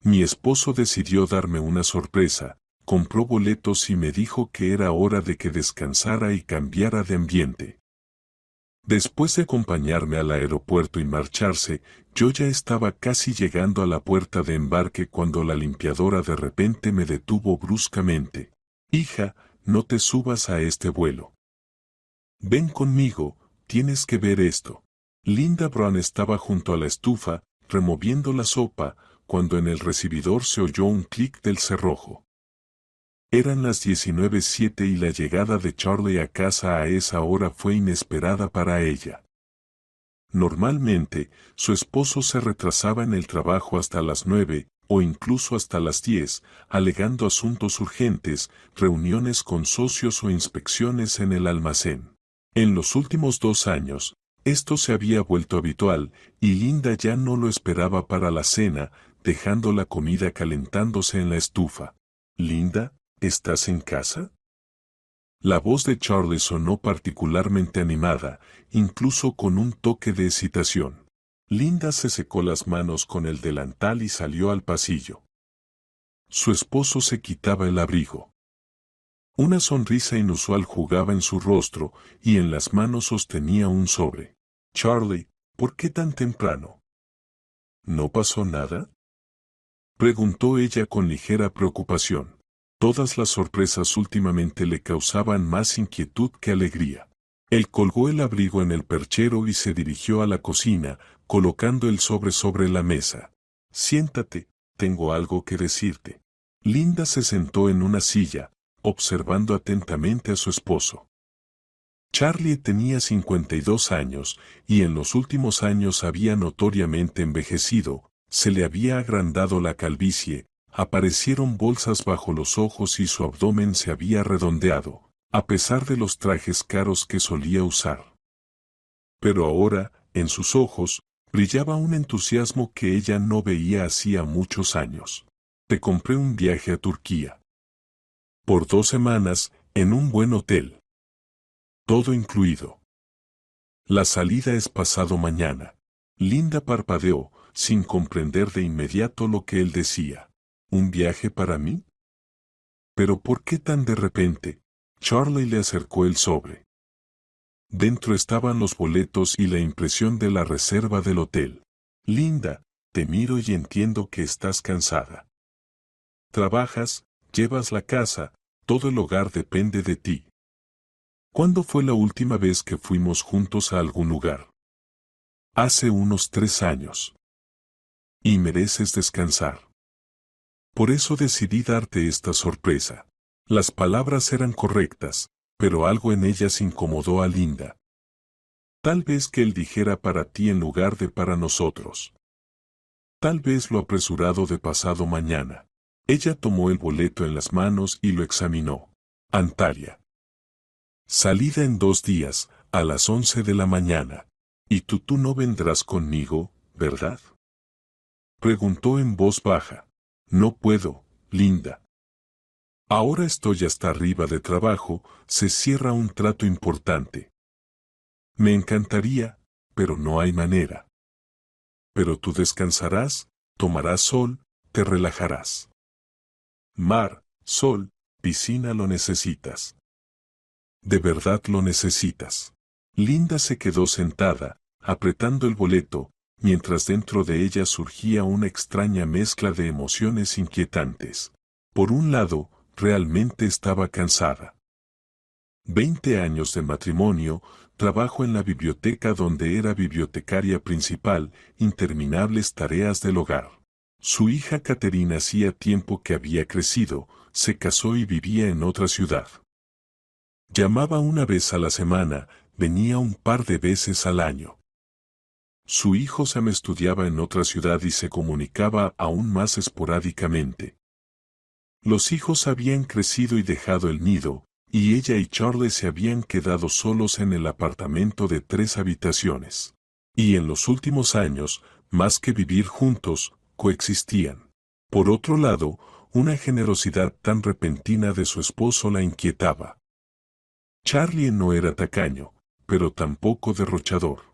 Mi esposo decidió darme una sorpresa, compró boletos y me dijo que era hora de que descansara y cambiara de ambiente. Después de acompañarme al aeropuerto y marcharse, yo ya estaba casi llegando a la puerta de embarque cuando la limpiadora de repente me detuvo bruscamente. Hija, no te subas a este vuelo. Ven conmigo, tienes que ver esto. Linda Brown estaba junto a la estufa, removiendo la sopa, cuando en el recibidor se oyó un clic del cerrojo. Eran las 19:07 y la llegada de Charlie a casa a esa hora fue inesperada para ella. Normalmente, su esposo se retrasaba en el trabajo hasta las 9, o incluso hasta las 10, alegando asuntos urgentes, reuniones con socios o inspecciones en el almacén. En los últimos 2 años, esto se había vuelto habitual, y Linda ya no lo esperaba para la cena, dejando la comida calentándose en la estufa. «Linda, ¿estás en casa?». La voz de Charlie sonó particularmente animada, incluso con un toque de excitación. Linda se secó las manos con el delantal y salió al pasillo. Su esposo se quitaba el abrigo. Una sonrisa inusual jugaba en su rostro y en las manos sostenía un sobre. «Charlie, ¿por qué tan temprano? ¿No pasó nada?», preguntó ella con ligera preocupación. Todas las sorpresas últimamente le causaban más inquietud que alegría. Él colgó el abrigo en el perchero y se dirigió a la cocina, colocando el sobre la mesa. «Siéntate, tengo algo que decirte». Linda se sentó en una silla, observando atentamente a su esposo. Charlie tenía 52 años, y en los últimos años había notoriamente envejecido, se le había agrandado la calvicie, aparecieron bolsas bajo los ojos y su abdomen se había redondeado, a pesar de los trajes caros que solía usar. Pero ahora, en sus ojos, brillaba un entusiasmo que ella no veía hacía muchos años. «Te compré un viaje a Turquía. Por 2 semanas, en un buen hotel. Todo incluido. La salida es pasado mañana». Linda parpadeó, sin comprender de inmediato lo que él decía. «¿Un viaje para mí?». «¿Pero por qué tan de repente?». Charlie le acercó el sobre. Dentro estaban los boletos y la impresión de la reserva del hotel. «Linda, te miro y entiendo que estás cansada. Trabajas, llevas la casa, todo el hogar depende de ti. ¿Cuándo fue la última vez que fuimos juntos a algún lugar?». «Hace unos 3 años. Y mereces descansar. Por eso decidí darte esta sorpresa». Las palabras eran correctas, pero algo en ellas incomodó a Linda. Tal vez que él dijera para ti en lugar de para nosotros. Tal vez lo apresurado de pasado mañana. Ella tomó el boleto en las manos y lo examinó. «Antalya. Salida en 2 días, a las 11 de la mañana. Y tú no vendrás conmigo, ¿verdad?», preguntó en voz baja. «No puedo, Linda. Ahora estoy hasta arriba de trabajo, se cierra un trato importante. Me encantaría, pero no hay manera. Pero tú descansarás, tomarás sol, te relajarás. Mar, sol, piscina lo necesitas. De verdad lo necesitas». Linda se quedó sentada, apretando el boleto, mientras dentro de ella surgía una extraña mezcla de emociones inquietantes. Por un lado, realmente estaba cansada. 20 años de matrimonio, trabajo en la biblioteca donde era bibliotecaria principal, interminables tareas del hogar. Su hija Caterina hacía tiempo que había crecido, se casó y vivía en otra ciudad. Llamaba una vez a la semana, venía un par de veces al año. Su hijo Sam estudiaba en otra ciudad y se comunicaba aún más esporádicamente. Los hijos habían crecido y dejado el nido, y ella y Charlie se habían quedado solos en el apartamento de 3 habitaciones. Y en los últimos años, más que vivir juntos, coexistían. Por otro lado, una generosidad tan repentina de su esposo la inquietaba. Charlie no era tacaño, pero tampoco derrochador.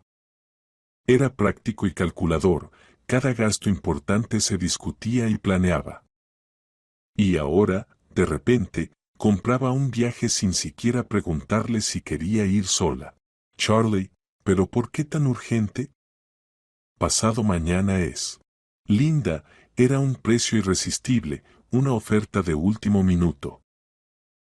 Era práctico y calculador, cada gasto importante se discutía y planeaba. Y ahora, de repente, compraba un viaje sin siquiera preguntarle si quería ir sola. Charlie, ¿pero por qué tan urgente? Pasado mañana es. Linda, era un precio irresistible, una oferta de último minuto.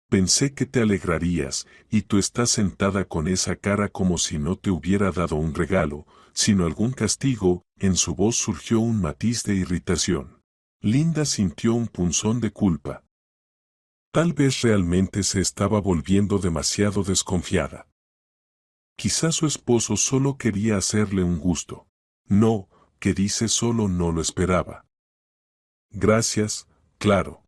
Pensé que te alegrarías, y tú estás sentada con esa cara como si no te hubiera dado un regalo, sino algún castigo. En su voz surgió un matiz de irritación. Linda sintió un punzón de culpa. Tal vez realmente se estaba volviendo demasiado desconfiada. Quizá su esposo solo quería hacerle un gusto. No, que dice solo no lo esperaba. Gracias, claro.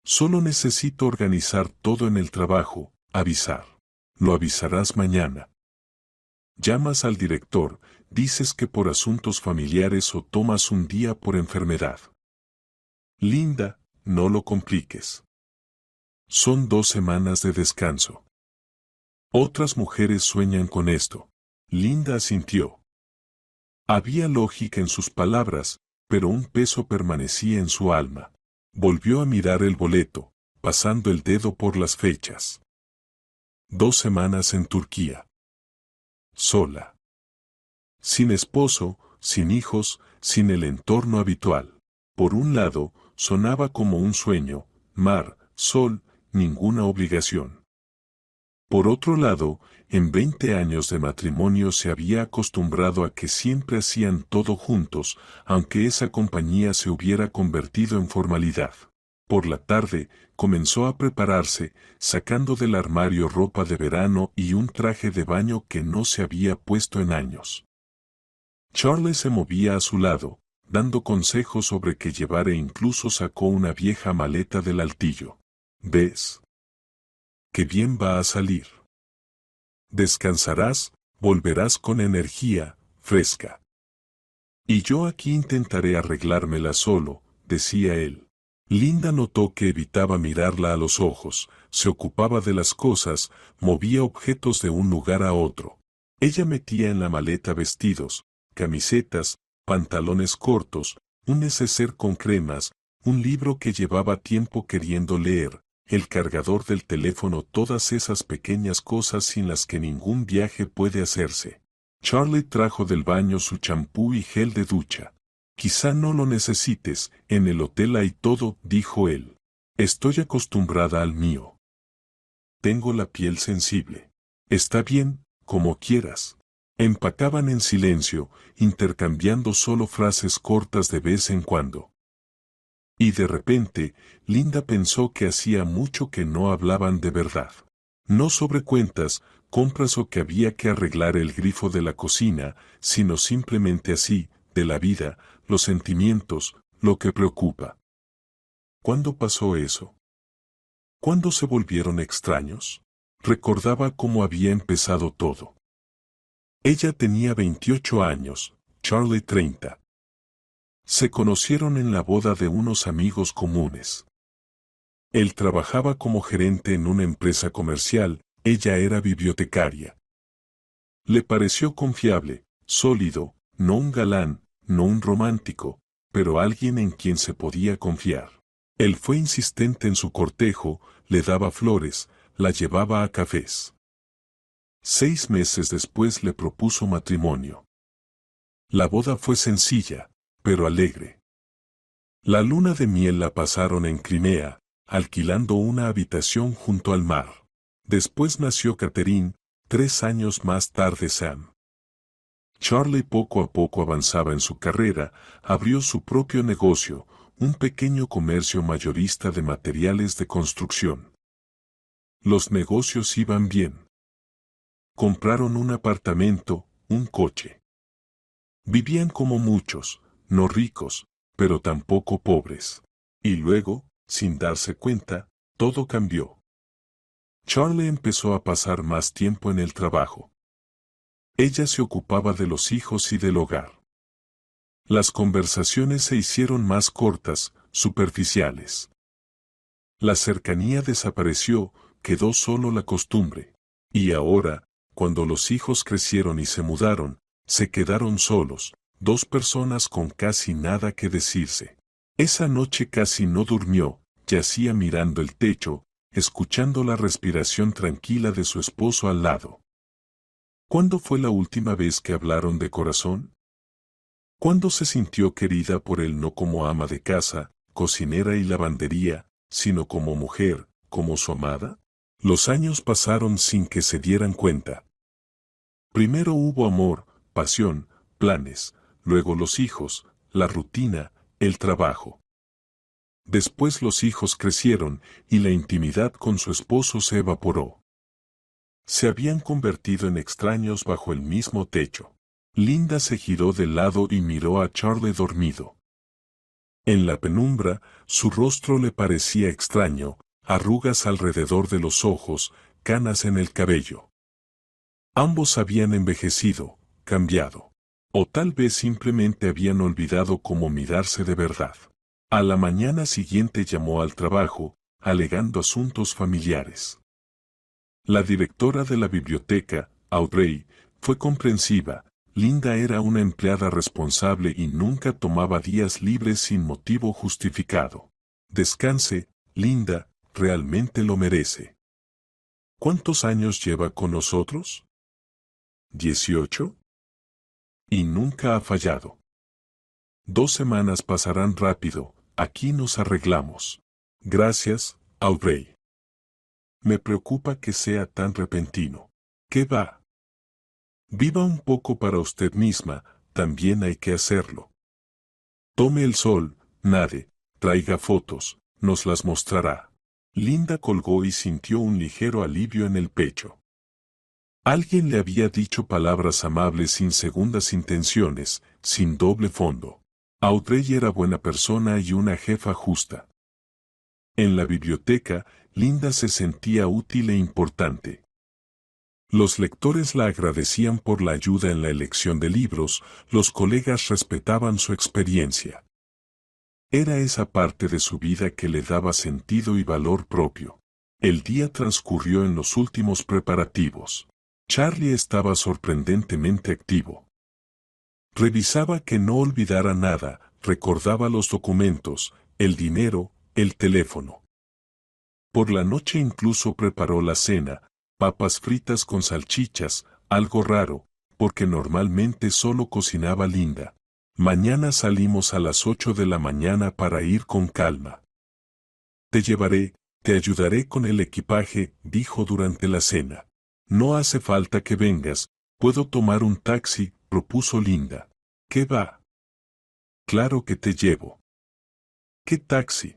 Solo necesito organizar todo en el trabajo, avisar. Lo avisarás mañana. Llamas al director, dices que por asuntos familiares o tomas un día por enfermedad. Linda, no lo compliques. Son 2 semanas de descanso. Otras mujeres sueñan con esto. Linda asintió. Había lógica en sus palabras, pero un peso permanecía en su alma. Volvió a mirar el boleto, pasando el dedo por las fechas. 2 semanas en Turquía. Sola. Sin esposo, sin hijos, sin el entorno habitual. Por un lado, sonaba como un sueño, mar, sol, ninguna obligación. Por otro lado, en 20 años de matrimonio se había acostumbrado a que siempre hacían todo juntos, aunque esa compañía se hubiera convertido en formalidad. Por la tarde, comenzó a prepararse, sacando del armario ropa de verano y un traje de baño que no se había puesto en años. Charlie se movía a su lado, dando consejos sobre qué llevar e incluso sacó una vieja maleta del altillo. ¿Ves? ¡Qué bien va a salir! Descansarás, volverás con energía, fresca. Y yo aquí intentaré arreglármela solo, decía él. Linda notó que evitaba mirarla a los ojos, se ocupaba de las cosas, movía objetos de un lugar a otro. Ella metía en la maleta vestidos, camisetas, pantalones cortos, un neceser con cremas, un libro que llevaba tiempo queriendo leer, el cargador del teléfono, todas esas pequeñas cosas sin las que ningún viaje puede hacerse. Charlie trajo del baño su champú y gel de ducha. Quizá no lo necesites, en el hotel hay todo, dijo él. Estoy acostumbrada al mío. Tengo la piel sensible. Está bien, como quieras. Empacaban en silencio, intercambiando solo frases cortas de vez en cuando. Y de repente, Linda pensó que hacía mucho que no hablaban de verdad. No sobre cuentas, compras o que había que arreglar el grifo de la cocina, sino simplemente así, de la vida, los sentimientos, lo que preocupa. ¿Cuándo pasó eso? ¿Cuándo se volvieron extraños? Recordaba cómo había empezado todo. Ella tenía 28 años, Charlie 30. Se conocieron en la boda de unos amigos comunes. Él trabajaba como gerente en una empresa comercial, ella era bibliotecaria. Le pareció confiable, sólido, no un galán, no un romántico, pero alguien en quien se podía confiar. Él fue insistente en su cortejo, le daba flores, la llevaba a cafés. 6 meses después le propuso matrimonio. La boda fue sencilla, pero alegre. La luna de miel la pasaron en Crimea, alquilando una habitación junto al mar. Después nació Catherine, 3 años más tarde Sam. Charlie poco a poco avanzaba en su carrera, abrió su propio negocio, un pequeño comercio mayorista de materiales de construcción. Los negocios iban bien. Compraron un apartamento, un coche. Vivían como muchos, no ricos, pero tampoco pobres. Y luego, sin darse cuenta, todo cambió. Charlie empezó a pasar más tiempo en el trabajo. Ella se ocupaba de los hijos y del hogar. Las conversaciones se hicieron más cortas, superficiales. La cercanía desapareció, quedó solo la costumbre. Y ahora, cuando los hijos crecieron y se mudaron, se quedaron solos, Dos personas con casi nada que decirse. Esa noche casi no durmió, yacía mirando el techo, escuchando la respiración tranquila de su esposo al lado. ¿Cuándo fue la última vez que hablaron de corazón? ¿Cuándo se sintió querida por él no como ama de casa, cocinera y lavandería, sino como mujer, como su amada? Los años pasaron sin que se dieran cuenta. Primero hubo amor, pasión, planes, luego los hijos, la rutina, el trabajo. Después los hijos crecieron y la intimidad con su esposo se evaporó. Se habían convertido en extraños bajo el mismo techo. Linda se giró de lado y miró a Charlie dormido. En la penumbra, su rostro le parecía extraño, arrugas alrededor de los ojos, canas en el cabello. Ambos habían envejecido, cambiado. O tal vez simplemente habían olvidado cómo mirarse de verdad. A la mañana siguiente llamó al trabajo, alegando asuntos familiares. La directora de la biblioteca, Audrey, fue comprensiva. Linda era una empleada responsable y nunca tomaba días libres sin motivo justificado. Descanse, Linda, realmente lo merece. ¿Cuántos años lleva con nosotros? ¿18? Y nunca ha fallado. 2 semanas pasarán rápido, aquí nos arreglamos. Gracias, Audrey. Me preocupa que sea tan repentino. ¿Qué va? Viva un poco para usted misma, también hay que hacerlo. Tome el sol, nade, traiga fotos, nos las mostrará. Linda colgó y sintió un ligero alivio en el pecho. Alguien le había dicho palabras amables sin segundas intenciones, sin doble fondo. Audrey era buena persona y una jefa justa. En la biblioteca, Linda se sentía útil e importante. Los lectores la agradecían por la ayuda en la elección de libros, los colegas respetaban su experiencia. Era esa parte de su vida que le daba sentido y valor propio. El día transcurrió en los últimos preparativos. Charlie estaba sorprendentemente activo. Revisaba que no olvidara nada, recordaba los documentos, el dinero, el teléfono. Por la noche incluso preparó la cena, papas fritas con salchichas, algo raro, porque normalmente solo cocinaba Linda. Mañana salimos a las 8 de la mañana para ir con calma. Te llevaré, te ayudaré con el equipaje, dijo durante la cena. No hace falta que vengas, puedo tomar un taxi, propuso Linda. ¿Qué va? Claro que te llevo. ¿Qué taxi?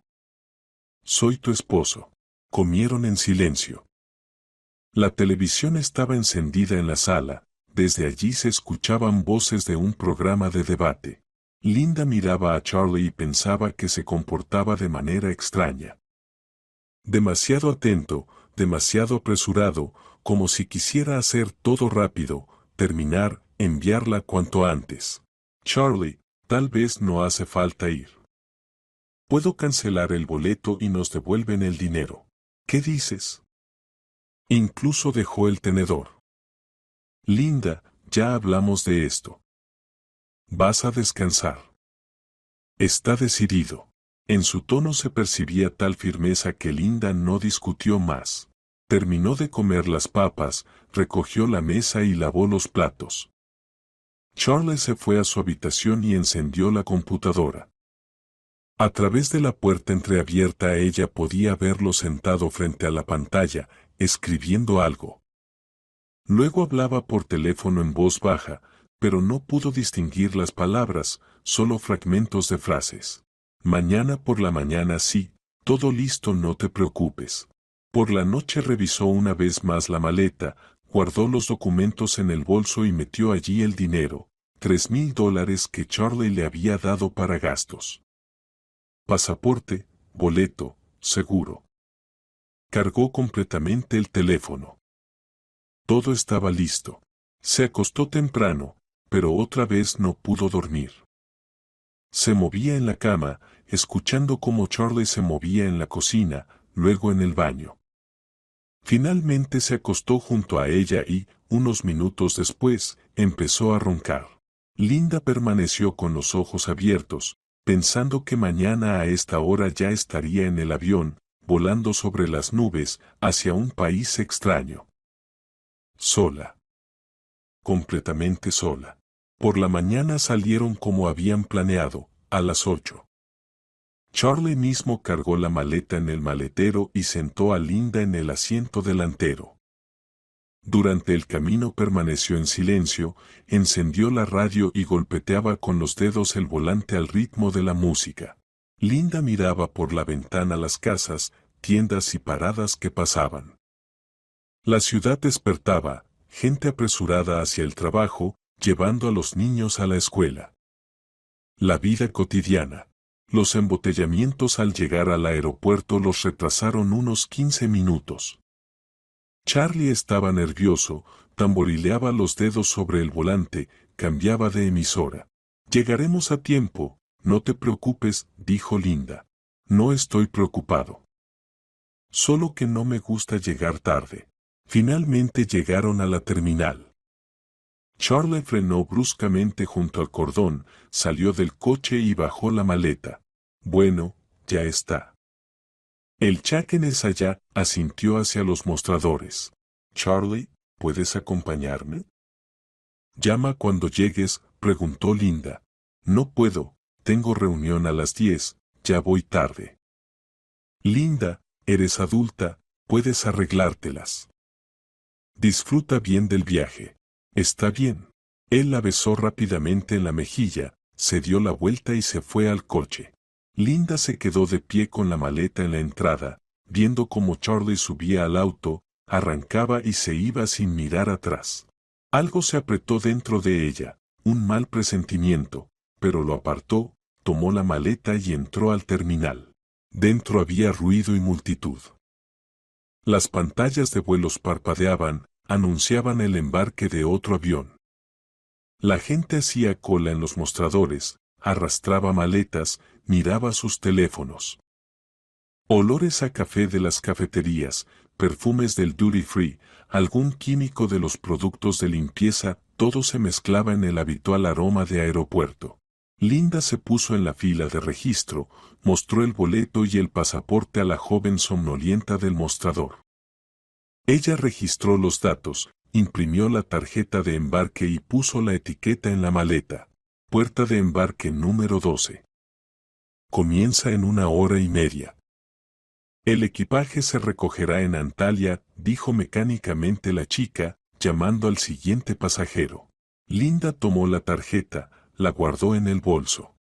Soy tu esposo. Comieron en silencio. La televisión estaba encendida en la sala, desde allí se escuchaban voces de un programa de debate. Linda miraba a Charlie y pensaba que se comportaba de manera extraña. Demasiado atento, demasiado apresurado, como si quisiera hacer todo rápido, terminar, enviarla cuanto antes. Charlie, tal vez no hace falta ir. Puedo cancelar el boleto y nos devuelven el dinero. ¿Qué dices? Incluso dejó el tenedor. Linda, ya hablamos de esto. Vas a descansar. Está decidido. En su tono se percibía tal firmeza que Linda no discutió más. Terminó de comer las papas, recogió la mesa y lavó los platos. Charlie se fue a su habitación y encendió la computadora. A través de la puerta entreabierta ella podía verlo sentado frente a la pantalla, escribiendo algo. Luego hablaba por teléfono en voz baja, pero no pudo distinguir las palabras, solo fragmentos de frases. Mañana por la mañana sí, todo listo, no te preocupes. Por la noche revisó una vez más la maleta, guardó los documentos en el bolso y metió allí el dinero, $3,000 que Charlie le había dado para gastos. Pasaporte, boleto, seguro. Cargó completamente el teléfono. Todo estaba listo. Se acostó temprano, pero otra vez no pudo dormir. Se movía en la cama, escuchando cómo Charlie se movía en la cocina, luego en el baño. Finalmente se acostó junto a ella y, unos minutos después, empezó a roncar. Linda permaneció con los ojos abiertos, pensando que mañana a esta hora ya estaría en el avión, volando sobre las nubes, hacia un país extraño. Sola. Completamente sola. Por la mañana salieron como habían planeado, a las 8. Charlie mismo cargó la maleta en el maletero y sentó a Linda en el asiento delantero. Durante el camino permaneció en silencio, encendió la radio y golpeteaba con los dedos el volante al ritmo de la música. Linda miraba por la ventana las casas, tiendas y paradas que pasaban. La ciudad despertaba, gente apresurada hacia el trabajo, llevando a los niños a la escuela. La vida cotidiana. Los embotellamientos al llegar al aeropuerto los retrasaron unos 15 minutos. Charlie estaba nervioso, tamborileaba los dedos sobre el volante, cambiaba de emisora. Llegaremos a tiempo, no te preocupes, dijo Linda. No estoy preocupado. Solo que no me gusta llegar tarde. Finalmente llegaron a la terminal. Charlie frenó bruscamente junto al cordón, salió del coche y bajó la maleta. Bueno, ya está. El check-in es allá, asintió hacia los mostradores. Charlie, ¿puedes acompañarme? Llama cuando llegues, preguntó Linda. No puedo, tengo reunión a las 10, ya voy tarde. Linda, eres adulta, puedes arreglártelas. Disfruta bien del viaje. Está bien. Él la besó rápidamente en la mejilla, se dio la vuelta y se fue al coche. Linda se quedó de pie con la maleta en la entrada, viendo cómo Charlie subía al auto, arrancaba y se iba sin mirar atrás. Algo se apretó dentro de ella, un mal presentimiento, pero lo apartó, tomó la maleta y entró al terminal. Dentro había ruido y multitud. Las pantallas de vuelos parpadeaban, anunciaban el embarque de otro avión. La gente hacía cola en los mostradores, arrastraba maletas, miraba sus teléfonos. Olores a café de las cafeterías, perfumes del duty free, algún químico de los productos de limpieza, todo se mezclaba en el habitual aroma de aeropuerto. Linda se puso en la fila de registro, mostró el boleto y el pasaporte a la joven somnolienta del mostrador. Ella registró los datos, imprimió la tarjeta de embarque y puso la etiqueta en la maleta. Puerta de embarque número 12. Comienza en 1 hora y media. El equipaje se recogerá en Antalya, dijo mecánicamente la chica, llamando al siguiente pasajero. Linda tomó la tarjeta, la guardó en el bolso.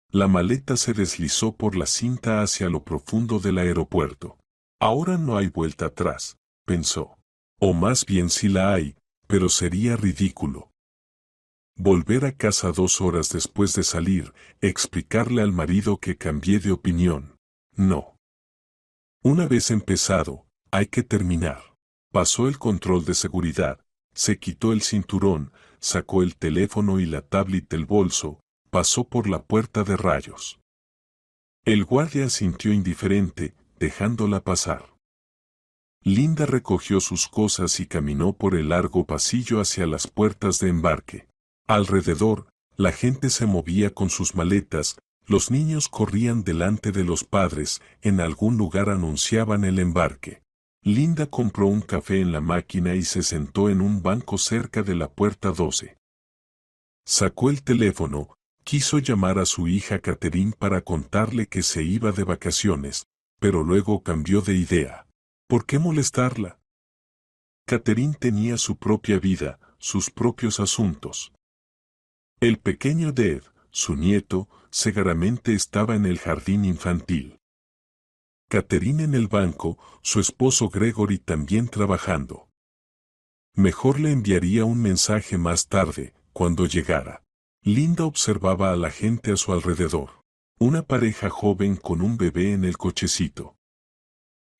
La maleta se deslizó por la cinta hacia lo profundo del aeropuerto. Ahora no hay vuelta atrás, pensó. O más bien sí la hay, pero sería ridículo. Volver a casa 2 horas después de salir, explicarle al marido que cambié de opinión. No. Una vez empezado, hay que terminar. Pasó el control de seguridad, se quitó el cinturón, sacó el teléfono y la tablet del bolso, pasó por la puerta de rayos. El guardia asintió indiferente, dejándola pasar. Linda recogió sus cosas y caminó por el largo pasillo hacia las puertas de embarque. Alrededor, la gente se movía con sus maletas, los niños corrían delante de los padres, en algún lugar anunciaban el embarque. Linda compró un café en la máquina y se sentó en un banco cerca de la puerta 12. Sacó el teléfono, quiso llamar a su hija Catherine para contarle que se iba de vacaciones, pero luego cambió de idea. ¿Por qué molestarla? Catherine tenía su propia vida, sus propios asuntos. El pequeño Dave, su nieto, seguramente estaba en el jardín infantil. Catherine en el banco, su esposo Gregory también trabajando. Mejor le enviaría un mensaje más tarde, cuando llegara. Linda observaba a la gente a su alrededor. Una pareja joven con un bebé en el cochecito.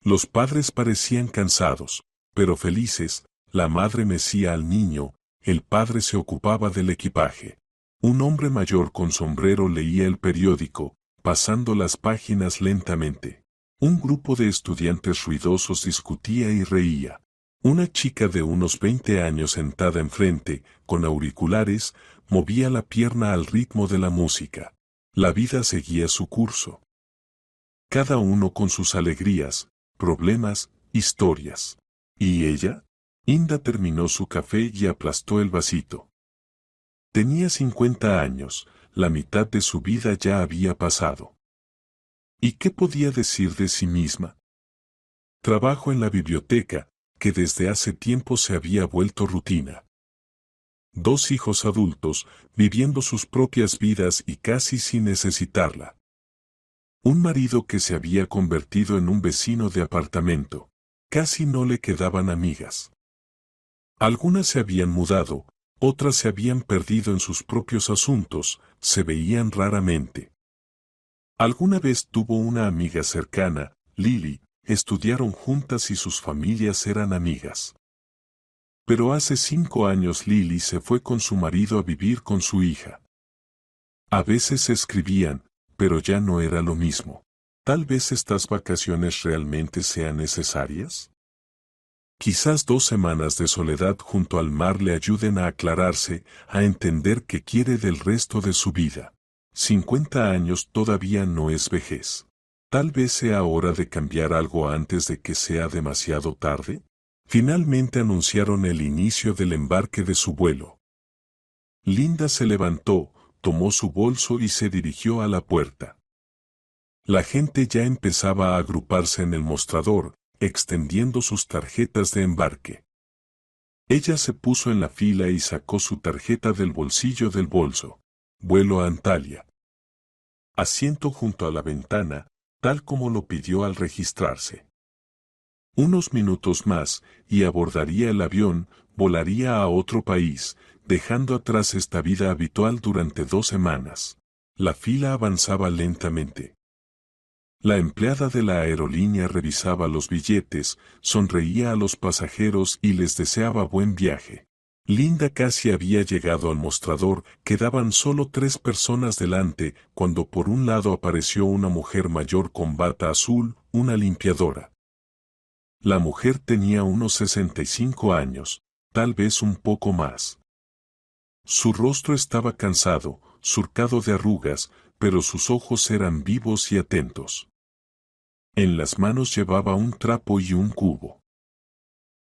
Los padres parecían cansados, pero felices, la madre mecía al niño, el padre se ocupaba del equipaje. Un hombre mayor con sombrero leía el periódico, pasando las páginas lentamente. Un grupo de estudiantes ruidosos discutía y reía. Una chica de unos 20 años sentada enfrente, con auriculares, movía la pierna al ritmo de la música. La vida seguía su curso. Cada uno con sus alegrías, problemas, historias. ¿Y ella? Inda terminó su café y aplastó el vasito. Tenía 50 años, la mitad de su vida ya había pasado. ¿Y qué podía decir de sí misma? Trabajo en la biblioteca, que desde hace tiempo se había vuelto rutina. 2 hijos adultos, viviendo sus propias vidas y casi sin necesitarla. Un marido que se había convertido en un vecino de apartamento. Casi no le quedaban amigas. Algunas se habían mudado, otras se habían perdido en sus propios asuntos, se veían raramente. Alguna vez tuvo una amiga cercana, Lily, estudiaron juntas y sus familias eran amigas. Pero hace 5 años Lily se fue con su marido a vivir con su hija. A veces se escribían, pero ya no era lo mismo. Tal vez estas vacaciones realmente sean necesarias. Quizás 2 semanas de soledad junto al mar le ayuden a aclararse, a entender qué quiere del resto de su vida. 50 años todavía no es vejez. Tal vez sea hora de cambiar algo antes de que sea demasiado tarde. Finalmente anunciaron el inicio del embarque de su vuelo. Linda se levantó, tomó su bolso y se dirigió a la puerta. La gente ya empezaba a agruparse en el mostrador, extendiendo sus tarjetas de embarque. Ella se puso en la fila y sacó su tarjeta del bolsillo del bolso. Vuelo a Antalya. Asiento junto a la ventana, tal como lo pidió al registrarse. Unos minutos más, y abordaría el avión, volaría a otro país, dejando atrás esta vida habitual durante 2 semanas. La fila avanzaba lentamente. La empleada de la aerolínea revisaba los billetes, sonreía a los pasajeros y les deseaba buen viaje. Linda casi había llegado al mostrador, quedaban solo 3 personas delante, cuando por un lado apareció una mujer mayor con bata azul, una limpiadora. La mujer tenía unos 65 años, tal vez un poco más. Su rostro estaba cansado, surcado de arrugas, pero sus ojos eran vivos y atentos. En las manos llevaba un trapo y un cubo.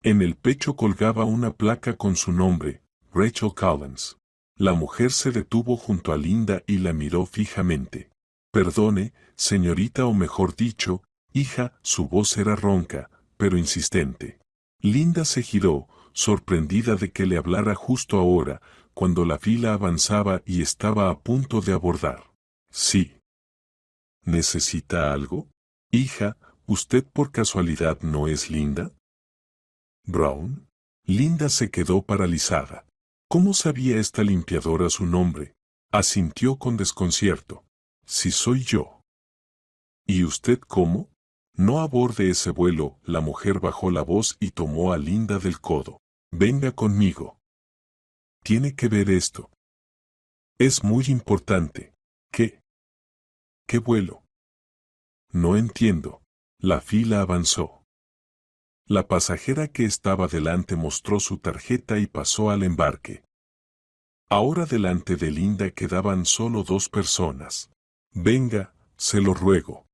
En el pecho colgaba una placa con su nombre, Rachel Collins. La mujer se detuvo junto a Linda y la miró fijamente. Perdone, señorita, o mejor dicho, hija, su voz era ronca, pero insistente. Linda se giró, sorprendida de que le hablara justo ahora, cuando la fila avanzaba y estaba a punto de abordar. Sí. ¿Necesita algo? Hija, ¿usted por casualidad no es Linda Brown? Linda se quedó paralizada. ¿Cómo sabía esta limpiadora su nombre? Asintió con desconcierto. Sí, soy yo. ¿Y usted cómo? No aborde ese vuelo. La mujer bajó la voz y tomó a Linda del codo. Venga conmigo. Tiene que ver esto. Es muy importante. ¿Qué? ¿Qué vuelo? No entiendo. La fila avanzó. La pasajera que estaba delante mostró su tarjeta y pasó al embarque. Ahora delante de Linda quedaban solo 2 personas. Venga, se lo ruego.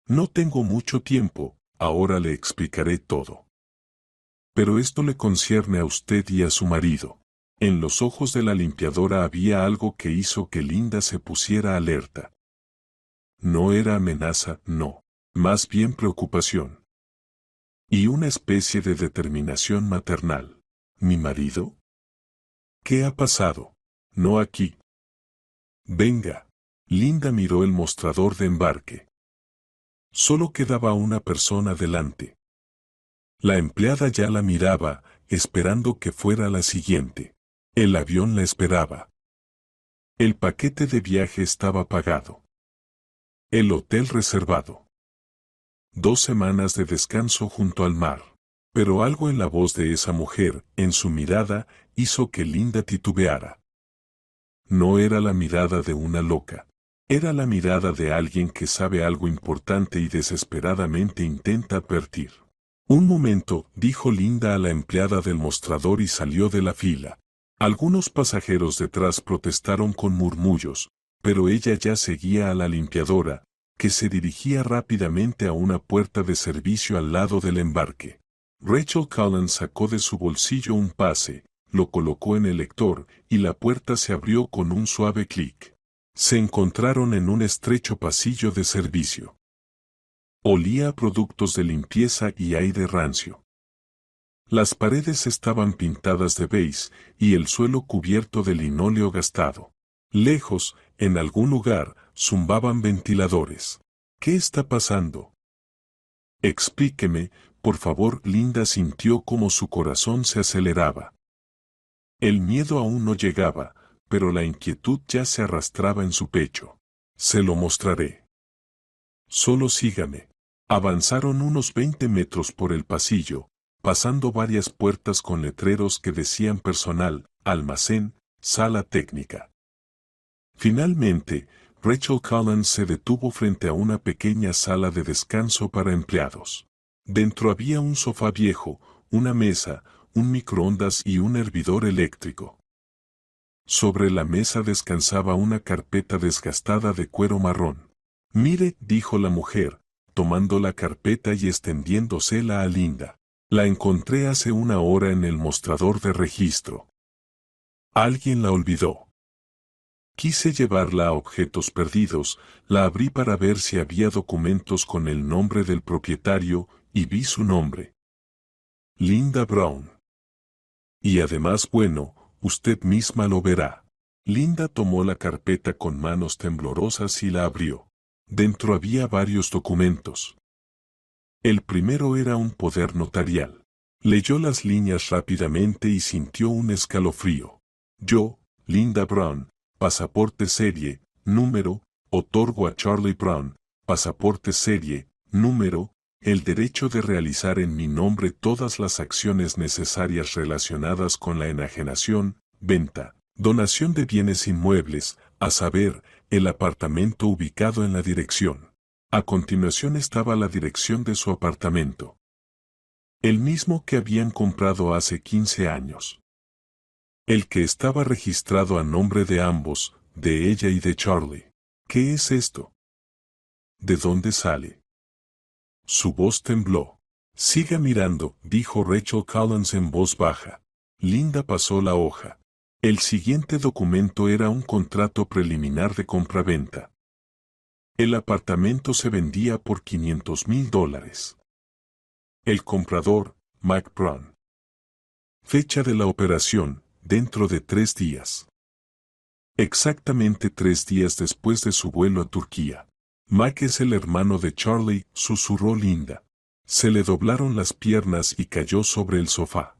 No tengo mucho tiempo, ahora le explicaré todo. Pero esto le concierne a usted y a su marido. En los ojos de la limpiadora había algo que hizo que Linda se pusiera alerta. No era amenaza, no. Más bien preocupación. Y una especie de determinación maternal. ¿Mi marido? ¿Qué ha pasado? No aquí. Venga. Linda miró el mostrador de embarque. Solo quedaba una persona delante. La empleada ya la miraba, esperando que fuera la siguiente. El avión la esperaba. El paquete de viaje estaba pagado. El hotel reservado. 2 semanas de descanso junto al mar. Pero algo en la voz de esa mujer, en su mirada, hizo que Linda titubeara. No era la mirada de una loca. Era la mirada de alguien que sabe algo importante y desesperadamente intenta advertir. Un momento, dijo Linda a la empleada del mostrador y salió de la fila. Algunos pasajeros detrás protestaron con murmullos, pero ella ya seguía a la limpiadora, que se dirigía rápidamente a una puerta de servicio al lado del embarque. Rachel Collins sacó de su bolsillo un pase, lo colocó en el lector y la puerta se abrió con un suave clic. Se encontraron en un estrecho pasillo de servicio. Olía a productos de limpieza y aire rancio. Las paredes estaban pintadas de beige y el suelo cubierto de linóleo gastado. Lejos, en algún lugar, zumbaban ventiladores. ¿Qué está pasando? Explíqueme, por favor. Linda sintió como su corazón se aceleraba. El miedo aún no llegaba, pero la inquietud ya se arrastraba en su pecho. Se lo mostraré. Solo sígame. Avanzaron unos 20 metros por el pasillo, pasando varias puertas con letreros que decían personal, almacén, sala técnica. Finalmente, Rachel Collins se detuvo frente a una pequeña sala de descanso para empleados. Dentro había un sofá viejo, una mesa, un microondas y un hervidor eléctrico. Sobre la mesa descansaba una carpeta desgastada de cuero marrón. Mire, dijo la mujer, tomando la carpeta y extendiéndosela a Linda. La encontré hace una hora en el mostrador de registro. Alguien la olvidó. Quise llevarla a objetos perdidos, la abrí para ver si había documentos con el nombre del propietario, y vi su nombre. Linda Brown. Y además, bueno, usted misma lo verá. Linda tomó la carpeta con manos temblorosas y la abrió. Dentro había varios documentos. El primero era un poder notarial. Leyó las líneas rápidamente y sintió un escalofrío. Yo, Linda Brown, pasaporte serie, número, otorgo a Charlie Brown, pasaporte serie, número, el derecho de realizar en mi nombre todas las acciones necesarias relacionadas con la enajenación, venta, donación de bienes inmuebles, a saber, el apartamento ubicado en la dirección. A continuación estaba la dirección de su apartamento. El mismo que habían comprado hace 15 años. El que estaba registrado a nombre de ambos, de ella y de Charlie. ¿Qué es esto? ¿De dónde sale? Su voz tembló. Siga mirando, dijo Rachel Collins en voz baja. Linda pasó la hoja. El siguiente documento era un contrato preliminar de compraventa. El apartamento se vendía por $500,000. El comprador, Mike Brown. Fecha de la operación, dentro de 3 días. Exactamente 3 días después de su vuelo a Turquía. Mike es el hermano de Charlie, susurró Linda. Se le doblaron las piernas y cayó sobre el sofá.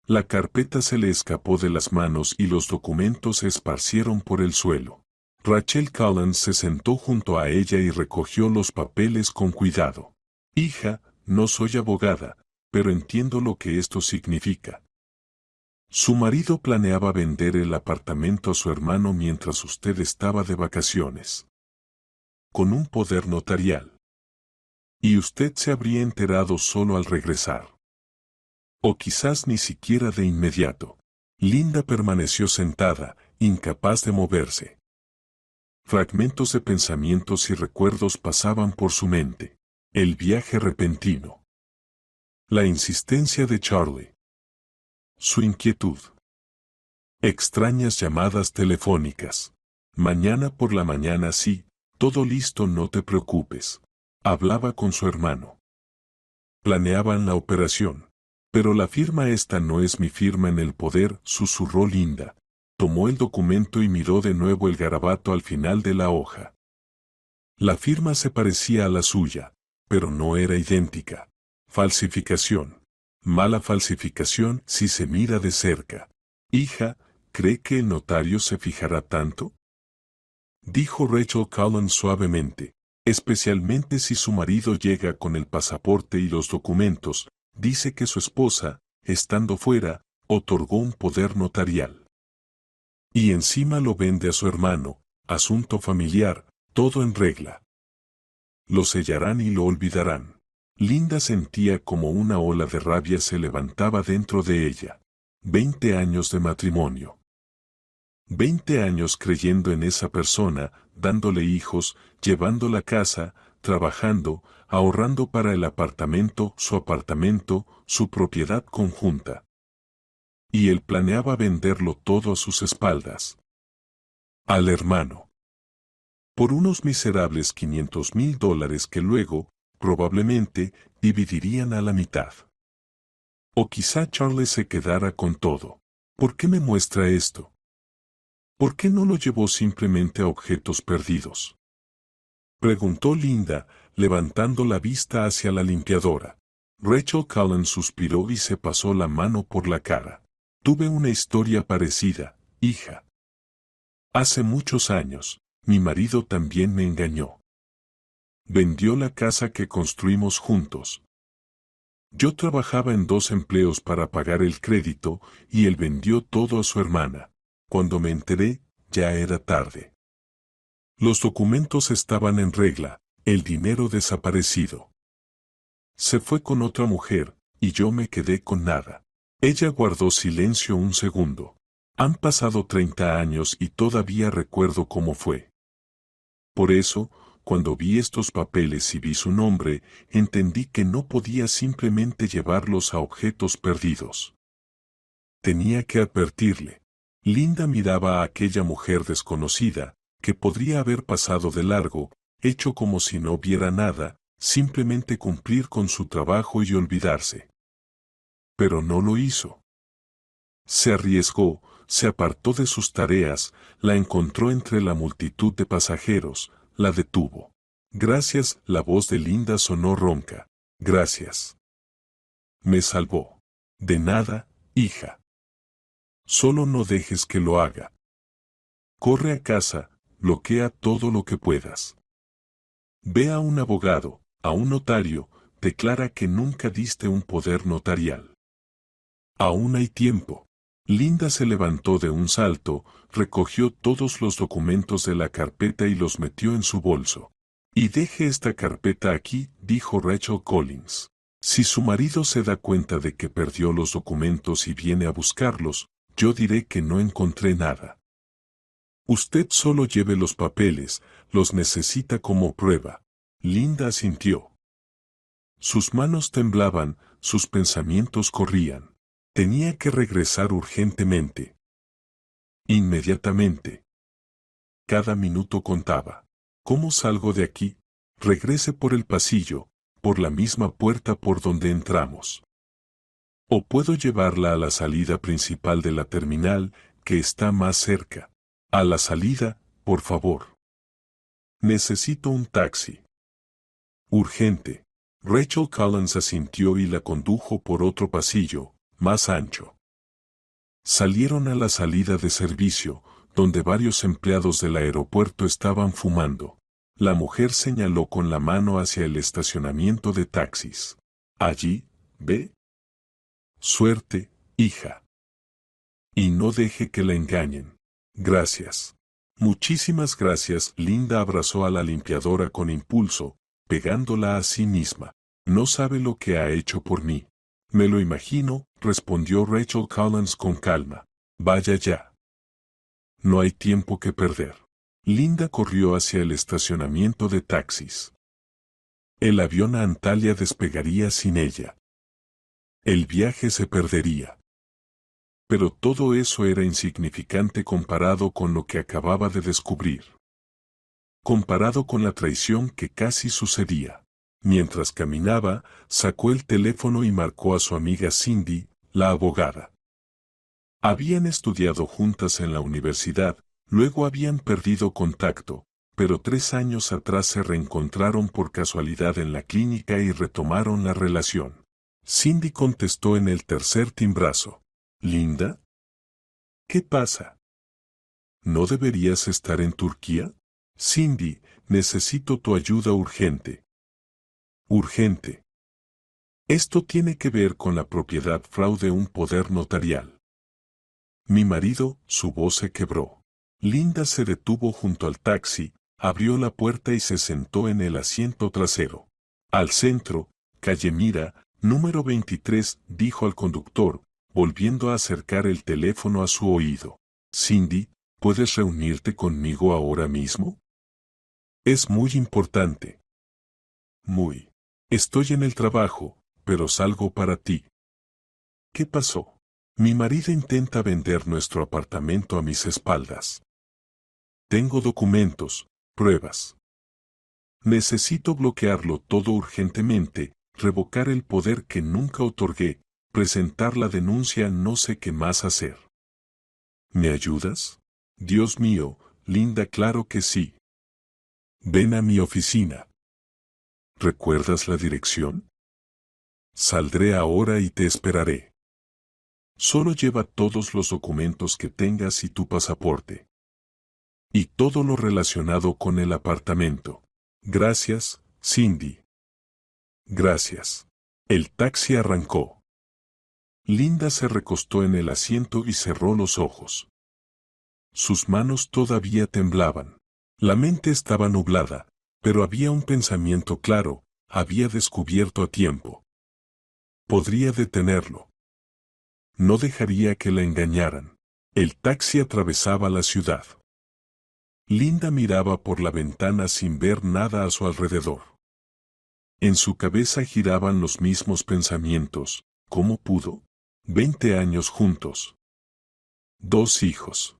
La carpeta se le escapó de las manos y los documentos se esparcieron por el suelo. Rachel Collins se sentó junto a ella y recogió los papeles con cuidado. Hija, no soy abogada, pero entiendo lo que esto significa. Su marido planeaba vender el apartamento a su hermano mientras usted estaba de vacaciones. Con un poder notarial. Y usted se habría enterado solo al regresar. O quizás ni siquiera de inmediato. Linda permaneció sentada, incapaz de moverse. Fragmentos de pensamientos y recuerdos pasaban por su mente. El viaje repentino. La insistencia de Charlie. Su inquietud. Extrañas llamadas telefónicas. Mañana por la mañana sí, todo listo, no te preocupes. Hablaba con su hermano. Planeaban la operación. Pero la firma esta no es mi firma en el poder, susurró Linda. Tomó el documento y miró de nuevo el garabato al final de la hoja. La firma se parecía a la suya, pero no era idéntica. Falsificación. Mala falsificación si se mira de cerca. Hija, ¿cree que el notario se fijará tanto? Dijo Rachel Collins suavemente, especialmente si su marido llega con el pasaporte y los documentos, dice que su esposa, estando fuera, otorgó un poder notarial. Y encima lo vende a su hermano, asunto familiar, todo en regla. Lo sellarán y lo olvidarán. Linda sentía como una ola de rabia se levantaba dentro de ella. 20 años de matrimonio. 20 años creyendo en esa persona, dándole hijos, llevando la casa, trabajando, ahorrando para el apartamento, su propiedad conjunta. Y él planeaba venderlo todo a sus espaldas. Al hermano. Por unos miserables $500,000 que luego, probablemente, dividirían a la mitad. O quizá Charles se quedara con todo. ¿Por qué me muestra esto? ¿Por qué no lo llevó simplemente a objetos perdidos? Preguntó Linda, levantando la vista hacia la limpiadora. Rachel Cullen suspiró y se pasó la mano por la cara. Tuve una historia parecida, hija. Hace muchos años, mi marido también me engañó. Vendió la casa que construimos juntos. Yo trabajaba en 2 empleos para pagar el crédito y él vendió todo a su hermana. Cuando me enteré, ya era tarde. Los documentos estaban en regla, el dinero desaparecido. Se fue con otra mujer, y yo me quedé con nada. Ella guardó silencio un segundo. Han pasado 30 años y todavía recuerdo cómo fue. Por eso, cuando vi estos papeles y vi su nombre, entendí que no podía simplemente llevarlos a objetos perdidos. Tenía que advertirle. Linda miraba a aquella mujer desconocida, que podría haber pasado de largo, hecho como si no viera nada, simplemente cumplir con su trabajo y olvidarse. Pero no lo hizo. Se arriesgó, se apartó de sus tareas, la encontró entre la multitud de pasajeros, la detuvo. Gracias, la voz de Linda sonó ronca. Gracias. Me salvó. De nada, hija. Solo no dejes que lo haga. Corre a casa, bloquea todo lo que puedas. Ve a un abogado, a un notario, declara que nunca diste un poder notarial. Aún hay tiempo. Linda se levantó de un salto, recogió todos los documentos de la carpeta y los metió en su bolso. Y deje esta carpeta aquí, dijo Rachel Collins. Si su marido se da cuenta de que perdió los documentos y viene a buscarlos, yo diré que no encontré nada. Usted solo lleve los papeles, los necesita como prueba. Linda asintió. Sus manos temblaban, sus pensamientos corrían. Tenía que regresar urgentemente. Inmediatamente. Cada minuto contaba. ¿Cómo salgo de aquí? Regrese por el pasillo, por la misma puerta por donde entramos. O puedo llevarla a la salida principal de la terminal, que está más cerca. A la salida, por favor. Necesito un taxi. Urgente. Rachel Collins asintió y la condujo por otro pasillo, más ancho. Salieron a la salida de servicio, donde varios empleados del aeropuerto estaban fumando. La mujer señaló con la mano hacia el estacionamiento de taxis. Allí, ve. Suerte, hija. Y no deje que la engañen. Gracias. Muchísimas gracias. Linda abrazó a la limpiadora con impulso, pegándola a sí misma. No sabe lo que ha hecho por mí. Me lo imagino, respondió Rachel Collins con calma. Vaya ya. No hay tiempo que perder. Linda corrió hacia el estacionamiento de taxis. El avión a Antalya despegaría sin ella. El viaje se perdería. Pero todo eso era insignificante comparado con lo que acababa de descubrir. Comparado con la traición que casi sucedía. Mientras caminaba, sacó el teléfono y marcó a su amiga Cindy, la abogada. Habían estudiado juntas en la universidad, luego habían perdido contacto, pero 3 años atrás se reencontraron por casualidad en la clínica y retomaron la relación. Cindy contestó en el tercer timbrazo. ¿Linda? ¿Qué pasa? ¿No deberías estar en Turquía? Cindy, necesito tu ayuda urgente. Urgente. Esto tiene que ver con la propiedad fraude un poder notarial. Mi marido, su voz se quebró. Linda se detuvo junto al taxi, abrió la puerta y se sentó en el asiento trasero. Al centro, Calle Mira, número 23, dijo al conductor, volviendo a acercar el teléfono a su oído. Cindy, ¿puedes reunirte conmigo ahora mismo? Es muy importante. Muy. Estoy en el trabajo, pero salgo para ti. ¿Qué pasó? Mi marido intenta vender nuestro apartamento a mis espaldas. Tengo documentos, pruebas. Necesito bloquearlo todo urgentemente, revocar el poder que nunca otorgué, presentar la denuncia, no sé qué más hacer. ¿Me ayudas? Dios mío, Linda, claro que sí. Ven a mi oficina. ¿Recuerdas la dirección? Saldré ahora y te esperaré. Solo lleva todos los documentos que tengas y tu pasaporte. Y todo lo relacionado con el apartamento. Gracias, Cindy. Gracias. El taxi arrancó. Linda se recostó en el asiento y cerró los ojos. Sus manos todavía temblaban. La mente estaba nublada, pero había un pensamiento claro, había descubierto a tiempo. Podría detenerlo. No dejaría que la engañaran. El taxi atravesaba la ciudad. Linda miraba por la ventana sin ver nada a su alrededor. En su cabeza giraban los mismos pensamientos. ¿Cómo pudo? 20 años juntos. 2 hijos.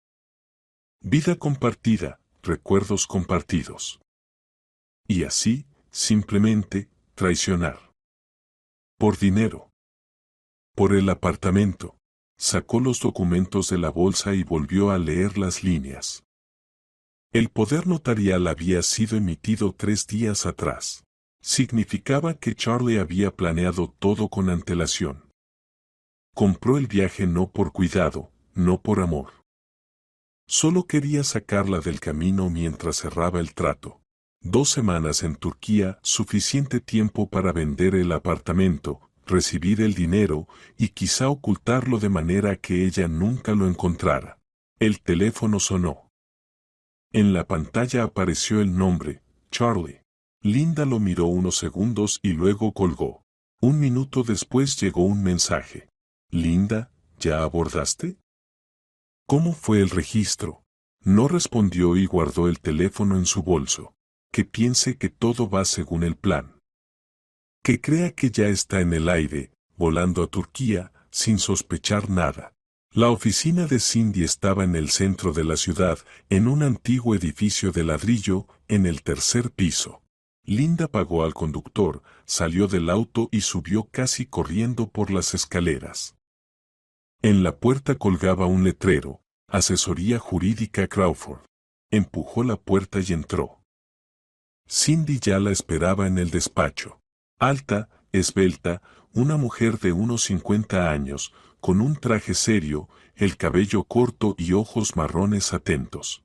Vida compartida, recuerdos compartidos. Y así, simplemente, traicionar. Por dinero. Por el apartamento. Sacó los documentos de la bolsa y volvió a leer las líneas. El poder notarial había sido emitido 3 días atrás. Significaba que Charlie había planeado todo con antelación. Compró el viaje no por cuidado, no por amor. Solo quería sacarla del camino mientras cerraba el trato. 2 semanas en Turquía, suficiente tiempo para vender el apartamento, recibir el dinero y quizá ocultarlo de manera que ella nunca lo encontrara. El teléfono sonó. En la pantalla apareció el nombre, Charlie. Linda lo miró unos segundos y luego colgó. 1 minuto después llegó un mensaje. Linda, ¿ya abordaste? ¿Cómo fue el registro? No respondió y guardó el teléfono en su bolso. Que piense que todo va según el plan. Que crea que ya está en el aire, volando a Turquía, sin sospechar nada. La oficina de Cindy estaba en el centro de la ciudad, en un antiguo edificio de ladrillo, en el 3er piso. Linda pagó al conductor, salió del auto y subió casi corriendo por las escaleras. En la puerta colgaba un letrero, Asesoría Jurídica Crawford. Empujó la puerta y entró. Cindy ya la esperaba en el despacho. Alta, esbelta, una mujer de unos 50 años, con un traje serio, el cabello corto y ojos marrones atentos.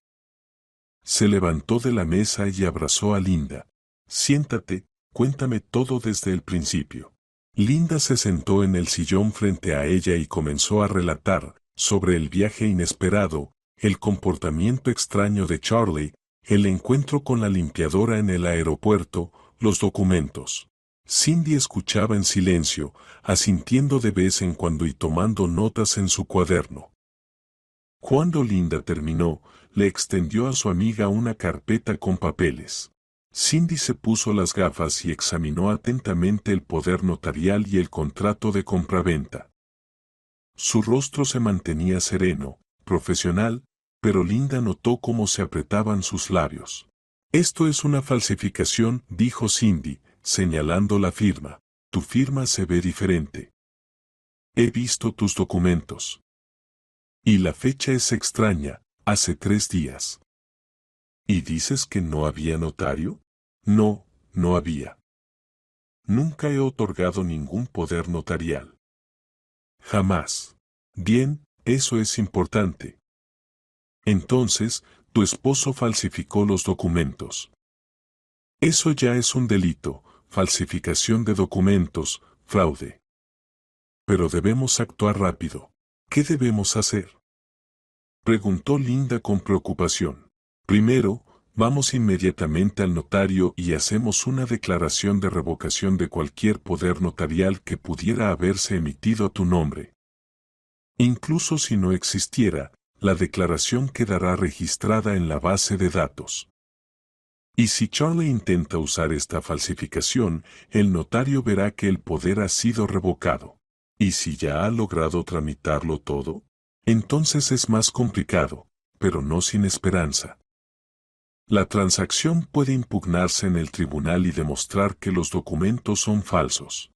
Se levantó de la mesa y abrazó a Linda. Siéntate, cuéntame todo desde el principio. Linda se sentó en el sillón frente a ella y comenzó a relatar, sobre el viaje inesperado, el comportamiento extraño de Charlie, el encuentro con la limpiadora en el aeropuerto, los documentos. Cindy escuchaba en silencio, asintiendo de vez en cuando y tomando notas en su cuaderno. Cuando Linda terminó, le extendió a su amiga una carpeta con papeles. Cindy se puso las gafas y examinó atentamente el poder notarial y el contrato de compraventa. Su rostro se mantenía sereno, profesional, pero Linda notó cómo se apretaban sus labios. Esto es una falsificación, dijo Cindy, señalando la firma. Tu firma se ve diferente. He visto tus documentos. Y la fecha es extraña, hace 3 días. ¿Y dices que no había notario? No, no había. Nunca he otorgado ningún poder notarial. Jamás. Bien, eso es importante. Entonces, tu esposo falsificó los documentos. Eso ya es un delito, falsificación de documentos, fraude. Pero debemos actuar rápido. ¿Qué debemos hacer? Preguntó Linda con preocupación. Primero, Vamos inmediatamente al notario y hacemos una declaración de revocación de cualquier poder notarial que pudiera haberse emitido a tu nombre. Incluso si no existiera, la declaración quedará registrada en la base de datos. Y si Charlie intenta usar esta falsificación, el notario verá que el poder ha sido revocado. Y si ya ha logrado tramitarlo todo, entonces es más complicado, pero no sin esperanza. La transacción puede impugnarse en el tribunal y demostrar que los documentos son falsos.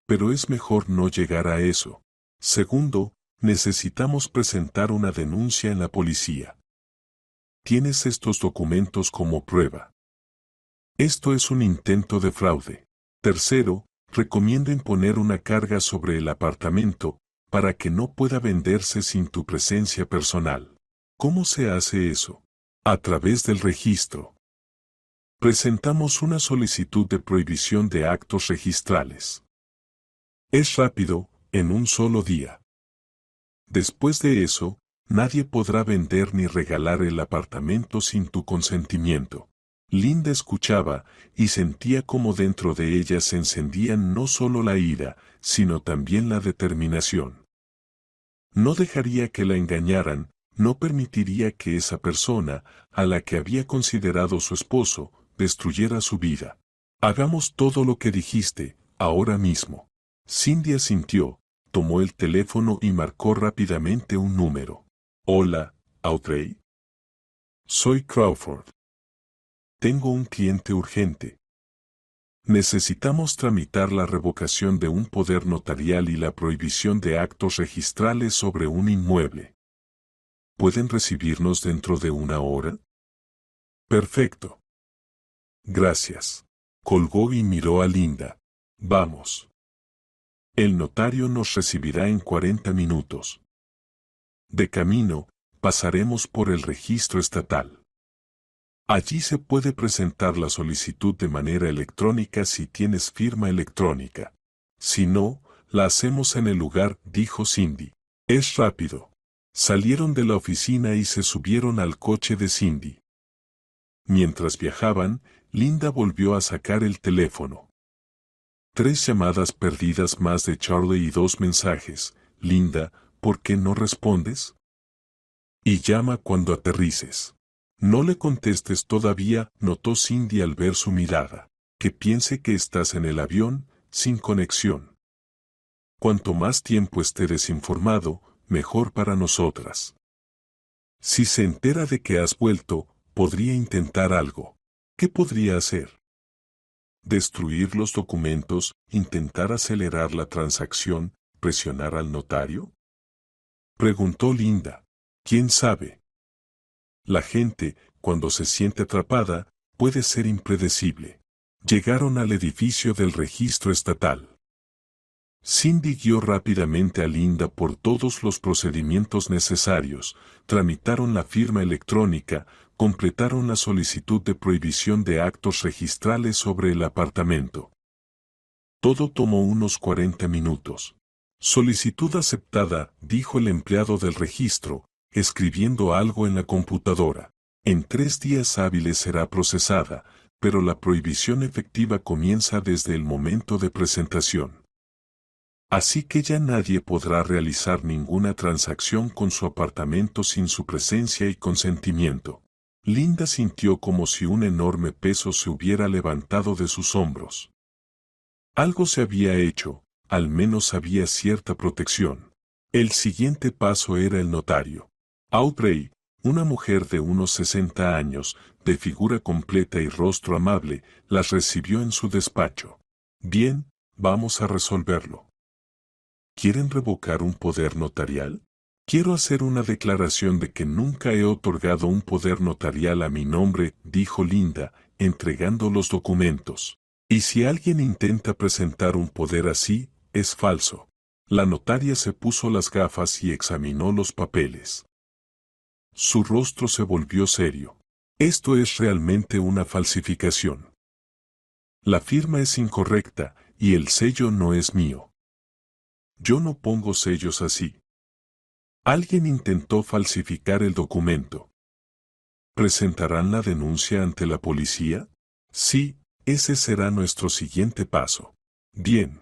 Pero es mejor no llegar a eso. Segundo, necesitamos presentar una denuncia en la policía. Tienes estos documentos como prueba. Esto es un intento de fraude. Tercero, recomiendo imponer una carga sobre el apartamento para que no pueda venderse sin tu presencia personal. ¿Cómo se hace eso? A través del registro. Presentamos una solicitud de prohibición de actos registrales. Es rápido, en un solo día. Después de eso, nadie podrá vender ni regalar el apartamento sin tu consentimiento. Linda escuchaba y sentía como dentro de ella se encendían no solo la ira, sino también la determinación. No dejaría que la engañaran, no permitiría que esa persona, a la que había considerado su esposo, destruyera su vida. Hagamos todo lo que dijiste, ahora mismo. Cindy asintió, tomó el teléfono y marcó rápidamente un número. Hola, Audrey. Soy Crawford. Tengo un cliente urgente. Necesitamos tramitar la revocación de un poder notarial y la prohibición de actos registrales sobre un inmueble. ¿Pueden recibirnos dentro de una hora? Perfecto. Gracias. Colgó y miró a Linda. Vamos. El notario nos recibirá en 40 minutos. De camino, pasaremos por el registro estatal. Allí se puede presentar la solicitud de manera electrónica si tienes firma electrónica. Si no, la hacemos en el lugar, dijo Cindy. Es rápido. Salieron de la oficina y se subieron al coche de Cindy. Mientras viajaban, Linda volvió a sacar el teléfono. 3 llamadas perdidas más de Charlie y 2 mensajes. Linda, ¿por qué no respondes? Y llama cuando aterrices. No le contestes todavía, notó Cindy al ver su mirada. Que piense que estás en el avión, sin conexión. Cuanto más tiempo esté desinformado, mejor para nosotras. Si se entera de que has vuelto, podría intentar algo. ¿Qué podría hacer? ¿Destruir los documentos, intentar acelerar la transacción, presionar al notario? Preguntó Linda. ¿Quién sabe? La gente, cuando se siente atrapada, puede ser impredecible. Llegaron al edificio del registro estatal. Cindy guió rápidamente a Linda por todos los procedimientos necesarios, tramitaron la firma electrónica, completaron la solicitud de prohibición de actos registrales sobre el apartamento. Todo tomó unos 40 minutos. Solicitud aceptada, dijo el empleado del registro, escribiendo algo en la computadora. En 3 días hábiles será procesada, pero la prohibición efectiva comienza desde el momento de presentación. Así que ya nadie podrá realizar ninguna transacción con su apartamento sin su presencia y consentimiento. Linda sintió como si un enorme peso se hubiera levantado de sus hombros. Algo se había hecho, al menos había cierta protección. El siguiente paso era el notario. Audrey, una mujer de unos 60 años, de figura completa y rostro amable, las recibió en su despacho. Bien, vamos a resolverlo. ¿Quieren revocar un poder notarial? Quiero hacer una declaración de que nunca he otorgado un poder notarial a mi nombre, dijo Linda, entregando los documentos. Y si alguien intenta presentar un poder así, es falso. La notaria se puso las gafas y examinó los papeles. Su rostro se volvió serio. Esto es realmente una falsificación. La firma es incorrecta, y el sello no es mío. Yo no pongo sellos así. Alguien intentó falsificar el documento. ¿Presentarán la denuncia ante la policía? Sí, ese será nuestro siguiente paso. Bien.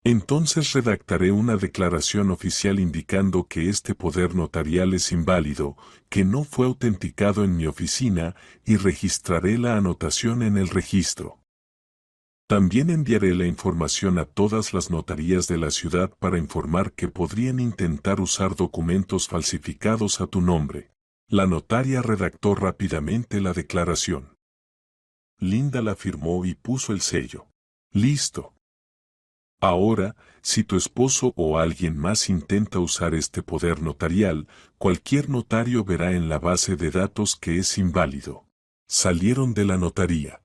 Entonces redactaré una declaración oficial indicando que este poder notarial es inválido, que no fue autenticado en mi oficina, y registraré la anotación en el registro. También enviaré la información a todas las notarías de la ciudad para informar que podrían intentar usar documentos falsificados a tu nombre. La notaria redactó rápidamente la declaración. Linda la firmó y puso el sello. Listo. Ahora, si tu esposo o alguien más intenta usar este poder notarial, cualquier notario verá en la base de datos que es inválido. Salieron de la notaría.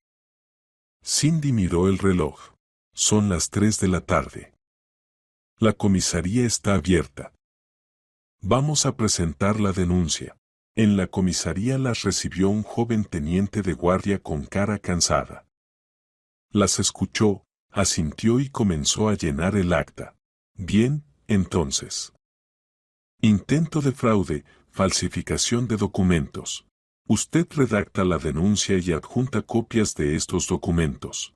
Cindy miró el reloj. Son las 3 de la tarde. La comisaría está abierta. Vamos a presentar la denuncia. En la comisaría las recibió un joven teniente de guardia con cara cansada. Las escuchó, asintió y comenzó a llenar el acta. Bien, entonces. Intento de fraude, falsificación de documentos. Usted redacta la denuncia y adjunta copias de estos documentos.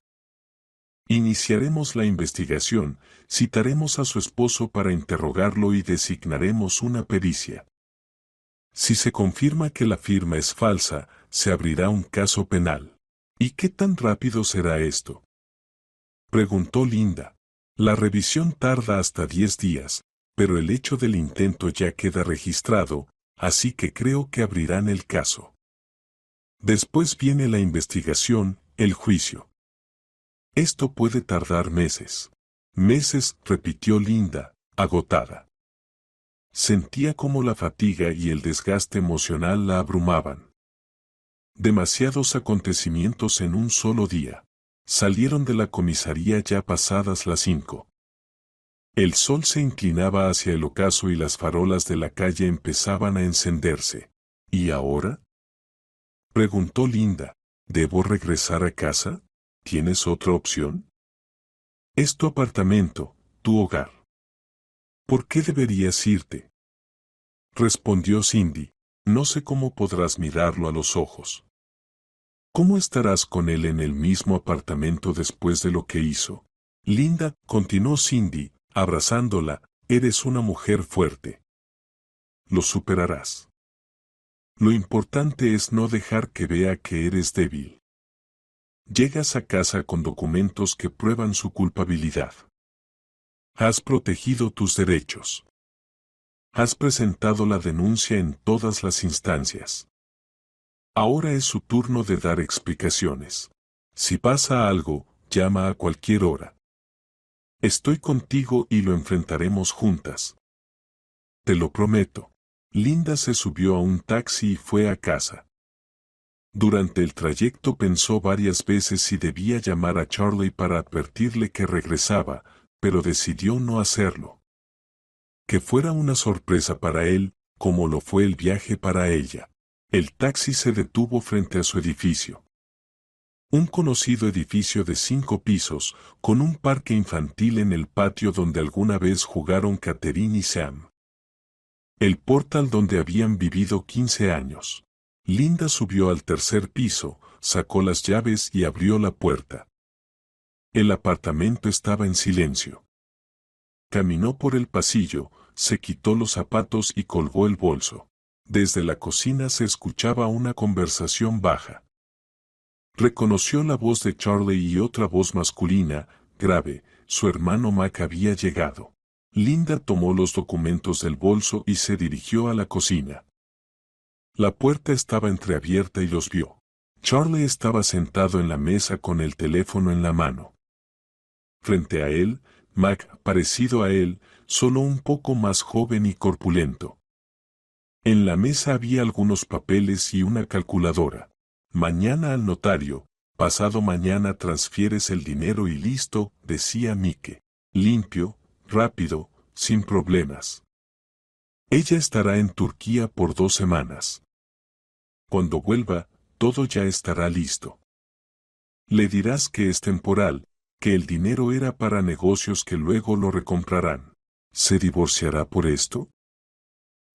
Iniciaremos la investigación, citaremos a su esposo para interrogarlo y designaremos una pericia. Si se confirma que la firma es falsa, se abrirá un caso penal. ¿Y qué tan rápido será esto?, preguntó Linda. La revisión tarda hasta 10 días, pero el hecho del intento ya queda registrado, así que creo que abrirán el caso. Después viene la investigación, el juicio. Esto puede tardar meses. Meses, repitió Linda, agotada. Sentía como la fatiga y el desgaste emocional la abrumaban. Demasiados acontecimientos en un solo día. Salieron de la comisaría ya pasadas las 5. El sol se inclinaba hacia el ocaso y las farolas de la calle empezaban a encenderse. ¿Y ahora?, preguntó Linda. ¿Debo regresar a casa? ¿Tienes otra opción? Es tu apartamento, tu hogar. ¿Por qué deberías irte?, respondió Cindy. No sé cómo podrás mirarlo a los ojos. ¿Cómo estarás con él en el mismo apartamento después de lo que hizo? Linda, continuó Cindy, abrazándola, eres una mujer fuerte. Lo superarás. Lo importante es no dejar que vea que eres débil. Llegas a casa con documentos que prueban su culpabilidad. Has protegido tus derechos. Has presentado la denuncia en todas las instancias. Ahora es su turno de dar explicaciones. Si pasa algo, llama a cualquier hora. Estoy contigo y lo enfrentaremos juntas. Te lo prometo. Linda se subió a un taxi y fue a casa. Durante el trayecto pensó varias veces si debía llamar a Charlie para advertirle que regresaba, pero decidió no hacerlo. Que fuera una sorpresa para él, como lo fue el viaje para ella. El taxi se detuvo frente a su edificio. Un conocido edificio de 5 pisos, con un parque infantil en el patio donde alguna vez jugaron Catherine y Sam. El portal donde habían vivido 15 años. Linda subió al 3er piso, sacó las llaves y abrió la puerta. El apartamento estaba en silencio. Caminó por el pasillo, se quitó los zapatos y colgó el bolso. Desde la cocina se escuchaba una conversación baja. Reconoció la voz de Charlie y otra voz masculina, grave. Su hermano Mac había llegado. Linda tomó los documentos del bolso y se dirigió a la cocina. La puerta estaba entreabierta y los vio. Charlie estaba sentado en la mesa con el teléfono en la mano. Frente a él, Mac, parecido a él, solo un poco más joven y corpulento. En la mesa había algunos papeles y una calculadora. Mañana al notario, pasado mañana transfieres el dinero y listo, decía Mike. Limpio, rápido, sin problemas. Ella estará en Turquía por 2 semanas. Cuando vuelva, todo ya estará listo. Le dirás que es temporal, que el dinero era para negocios que luego lo recomprarán. ¿Se divorciará por esto?,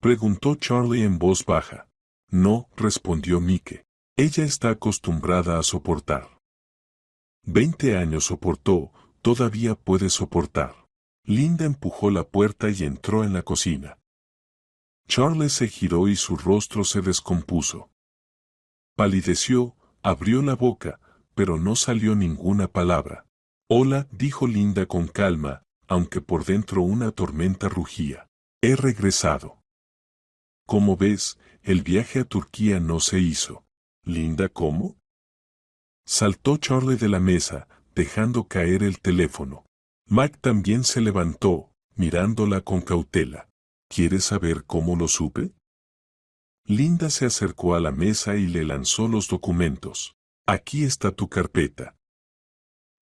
preguntó Charlie en voz baja. No, respondió Mike. Ella está acostumbrada a soportar. 20 años soportó, todavía puede soportar. Linda empujó la puerta y entró en la cocina. Charles se giró y su rostro se descompuso. Palideció, abrió la boca, pero no salió ninguna palabra. Hola, dijo Linda con calma, aunque por dentro una tormenta rugía. He regresado. Como ves, el viaje a Turquía no se hizo. Linda, ¿cómo? Saltó Charlie de la mesa, dejando caer el teléfono. Mac también se levantó, mirándola con cautela. ¿Quieres saber cómo lo supe? Linda se acercó a la mesa y le lanzó los documentos. Aquí está tu carpeta.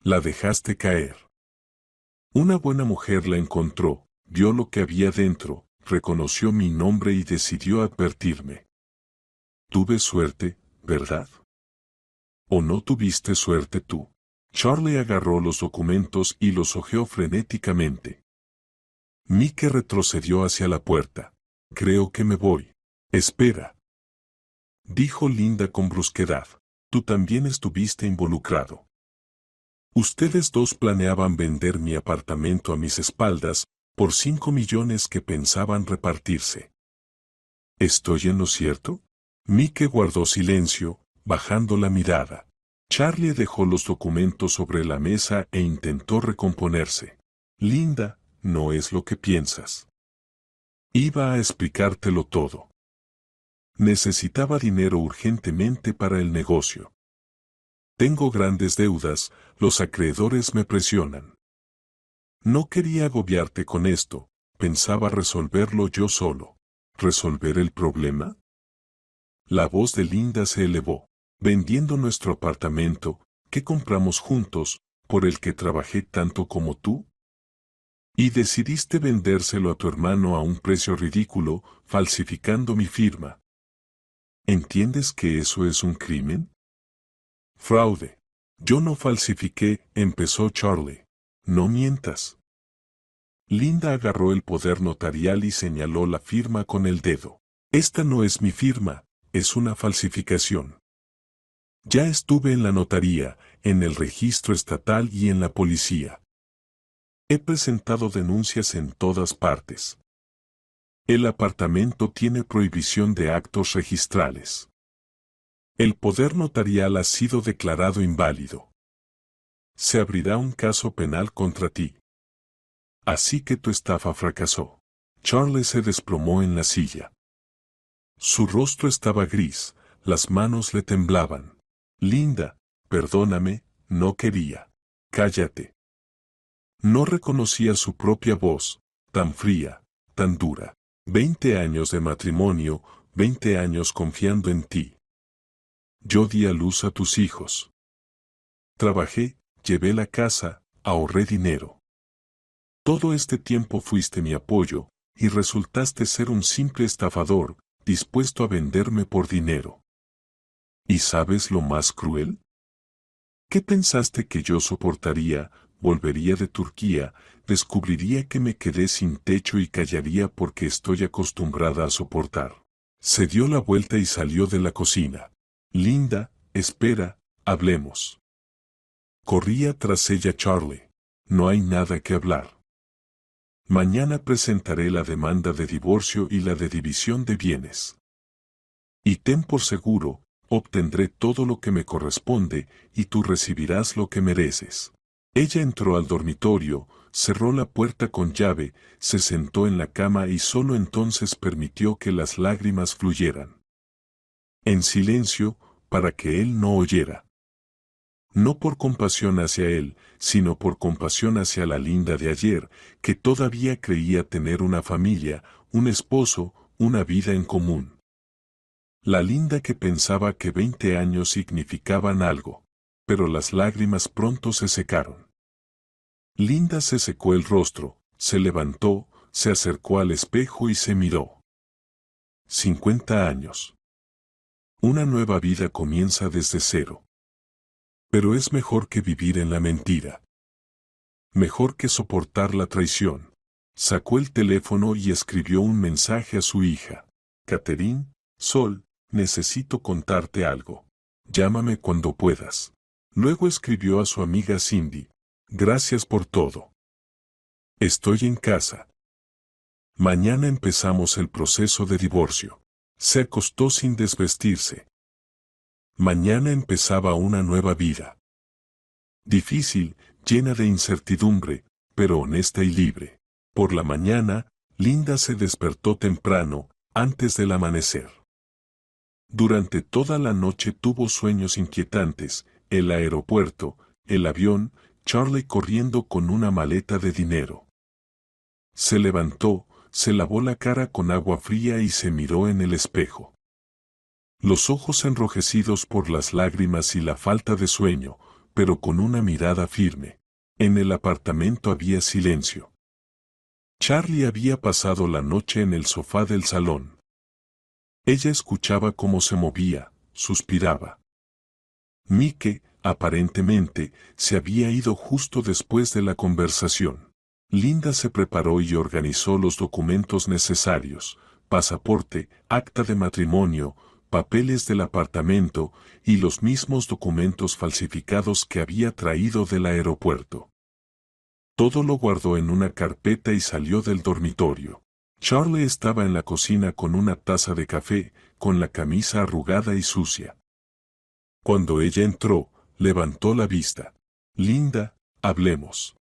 La dejaste caer. Una buena mujer la encontró, vio lo que había dentro, reconoció mi nombre y decidió advertirme. Tuve suerte, ¿verdad? ¿O no tuviste suerte tú? Charlie agarró los documentos y los hojeó frenéticamente. Mike retrocedió hacia la puerta. Creo que me voy. Espera. Dijo Linda con brusquedad. Tú también estuviste involucrado. Ustedes dos planeaban vender mi apartamento a mis espaldas por 5 millones que pensaban repartirse. ¿Estoy en lo cierto? Mike guardó silencio, bajando la mirada. Charlie dejó los documentos sobre la mesa e intentó recomponerse. Linda, no es lo que piensas. Iba a explicártelo todo. Necesitaba dinero urgentemente para el negocio. Tengo grandes deudas, los acreedores me presionan. No quería agobiarte con esto, pensaba resolverlo yo solo. ¿Resolver el problema? La voz de Linda se elevó. Vendiendo nuestro apartamento, que compramos juntos, por el que trabajé tanto como tú. Y decidiste vendérselo a tu hermano a un precio ridículo, falsificando mi firma. ¿Entiendes que eso es un crimen? Fraude. Yo no falsifiqué, empezó Charlie. No mientas. Linda agarró el poder notarial y señaló la firma con el dedo. Esta no es mi firma, es una falsificación. Ya estuve en la notaría, en el registro estatal y en la policía. He presentado denuncias en todas partes. El apartamento tiene prohibición de actos registrales. El poder notarial ha sido declarado inválido. Se abrirá un caso penal contra ti. Así que tu estafa fracasó. Charles se desplomó en la silla. Su rostro estaba gris, las manos le temblaban. Linda, perdóname, no quería. Cállate. No reconocía su propia voz, tan fría, tan dura. 20 años de matrimonio, 20 años confiando en ti. Yo di a luz a tus hijos. Trabajé, llevé la casa, ahorré dinero. Todo este tiempo fuiste mi apoyo, y resultaste ser un simple estafador, dispuesto a venderme por dinero. ¿Y sabes lo más cruel? ¿Qué pensaste que yo soportaría? Volvería de Turquía, descubriría que me quedé sin techo y callaría porque estoy acostumbrada a soportar. Se dio la vuelta y salió de la cocina. Linda, espera, hablemos. Corría tras ella Charlie. No hay nada que hablar. Mañana presentaré la demanda de divorcio y la de división de bienes. Y ten por seguro, obtendré todo lo que me corresponde y tú recibirás lo que mereces. Ella entró al dormitorio, cerró la puerta con llave, se sentó en la cama y solo entonces permitió que las lágrimas fluyeran. En silencio, para que él no oyera. No por compasión hacia él, sino por compasión hacia la Linda de ayer, que todavía creía tener una familia, un esposo, una vida en común. La Linda que pensaba que 20 años significaban algo, pero las lágrimas pronto se secaron. Linda se secó el rostro, se levantó, se acercó al espejo y se miró. 50 años. Una nueva vida comienza desde cero. Pero es mejor que vivir en la mentira. Mejor que soportar la traición. Sacó el teléfono y escribió un mensaje a su hija. Catherine, Sol, necesito contarte algo. Llámame cuando puedas. Luego escribió a su amiga Cindy. Gracias por todo. Estoy en casa. Mañana empezamos el proceso de divorcio. Se acostó sin desvestirse. Mañana empezaba una nueva vida. Difícil, llena de incertidumbre, pero honesta y libre. Por la mañana, Linda se despertó temprano, antes del amanecer. Durante toda la noche tuvo sueños inquietantes, el aeropuerto, el avión, Charlie corriendo con una maleta de dinero. Se levantó, se lavó la cara con agua fría y se miró en el espejo. Los ojos enrojecidos por las lágrimas y la falta de sueño, pero con una mirada firme. En el apartamento había silencio. Charlie había pasado la noche en el sofá del salón. Ella escuchaba cómo se movía, suspiraba. Mike, aparentemente, se había ido justo después de la conversación. Linda se preparó y organizó los documentos necesarios: pasaporte, acta de matrimonio, papeles del apartamento y los mismos documentos falsificados que había traído del aeropuerto. Todo lo guardó en una carpeta y salió del dormitorio. Charlie estaba en la cocina con una taza de café, con la camisa arrugada y sucia. Cuando ella entró, levantó la vista. Linda, hablemos.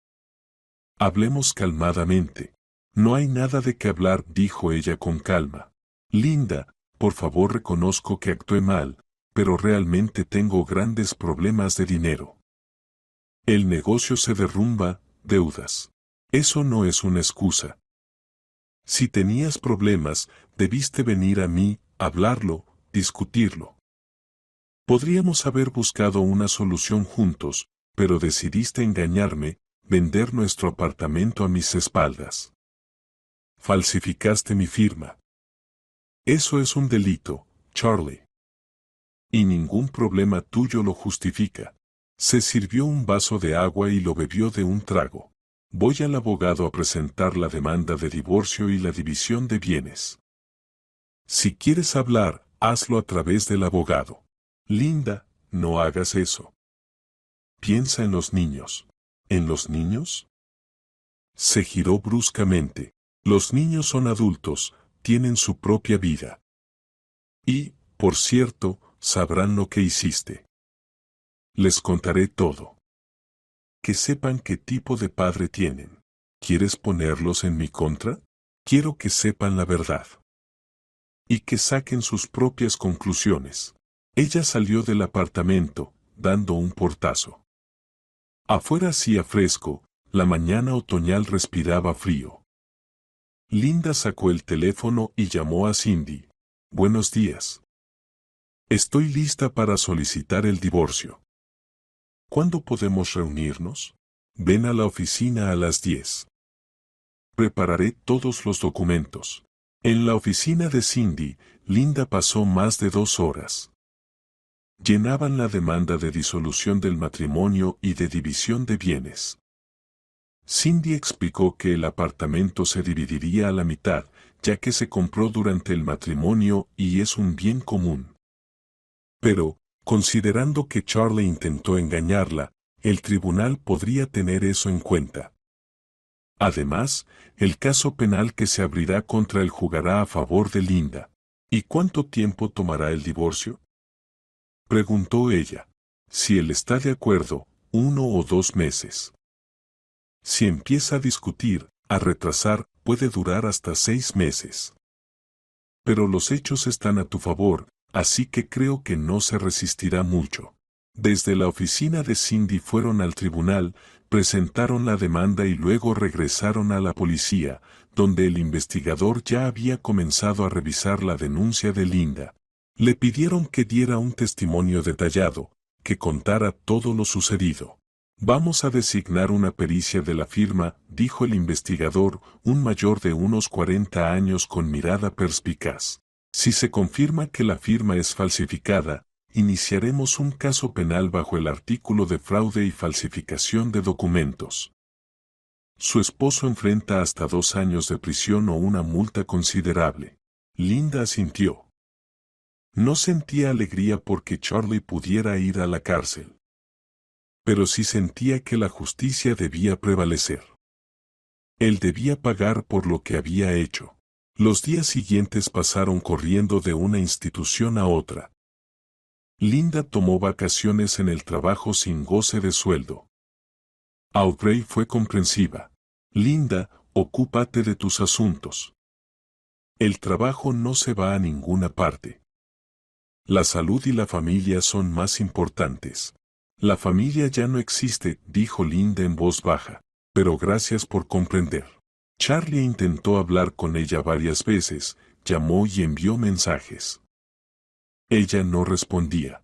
Hablemos calmadamente. No hay nada de qué hablar, dijo ella con calma. Linda, por favor, reconozco que actué mal, pero realmente tengo grandes problemas de dinero. El negocio se derrumba, deudas. Eso no es una excusa. Si tenías problemas, debiste venir a mí, hablarlo, discutirlo. Podríamos haber buscado una solución juntos, pero decidiste engañarme, vender nuestro apartamento a mis espaldas. Falsificaste mi firma. Eso es un delito, Charlie. Y ningún problema tuyo lo justifica. Se sirvió un vaso de agua y lo bebió de un trago. Voy al abogado a presentar la demanda de divorcio y la división de bienes. Si quieres hablar, hazlo a través del abogado. Linda, no hagas eso. Piensa en los niños. ¿En los niños? Se giró bruscamente. Los niños son adultos, tienen su propia vida. Y, por cierto, sabrán lo que hiciste. Les contaré todo. Que sepan qué tipo de padre tienen. ¿Quieres ponerlos en mi contra? Quiero que sepan la verdad. Y que saquen sus propias conclusiones. Ella salió del apartamento, dando un portazo. Afuera hacía fresco, la mañana otoñal respiraba frío. Linda sacó el teléfono y llamó a Cindy. Buenos días. Estoy lista para solicitar el divorcio. ¿Cuándo podemos reunirnos? Ven a la oficina a las 10. Prepararé todos los documentos. En la oficina de Cindy, Linda pasó más de 2 horas. Llenaban la demanda de disolución del matrimonio y de división de bienes. Cindy explicó que el apartamento se dividiría a la mitad, ya que se compró durante el matrimonio y es un bien común. Pero, considerando que Charlie intentó engañarla, el tribunal podría tener eso en cuenta. Además, el caso penal que se abrirá contra él jugará a favor de Linda. ¿Y cuánto tiempo tomará el divorcio?, preguntó ella. Si él está de acuerdo, 1 o 2 meses. Si empieza a discutir, a retrasar, puede durar hasta 6 meses. Pero los hechos están a tu favor, así que creo que no se resistirá mucho. Desde la oficina de Cindy fueron al tribunal, presentaron la demanda y luego regresaron a la policía, donde el investigador ya había comenzado a revisar la denuncia de Linda. Le pidieron que diera un testimonio detallado, que contara todo lo sucedido. Vamos a designar una pericia de la firma, dijo el investigador, un mayor de unos 40 años con mirada perspicaz. Si se confirma que la firma es falsificada, iniciaremos un caso penal bajo el artículo de fraude y falsificación de documentos. Su esposo enfrenta hasta 2 años de prisión o una multa considerable. Linda asintió. No sentía alegría porque Charlie pudiera ir a la cárcel. Pero sí sentía que la justicia debía prevalecer. Él debía pagar por lo que había hecho. Los días siguientes pasaron corriendo de una institución a otra. Linda tomó vacaciones en el trabajo sin goce de sueldo. Audrey fue comprensiva. Linda, ocúpate de tus asuntos. El trabajo no se va a ninguna parte. La salud y la familia son más importantes. La familia ya no existe, dijo Linda en voz baja, pero gracias por comprender. Charlie intentó hablar con ella varias veces, llamó y envió mensajes. Ella no respondía.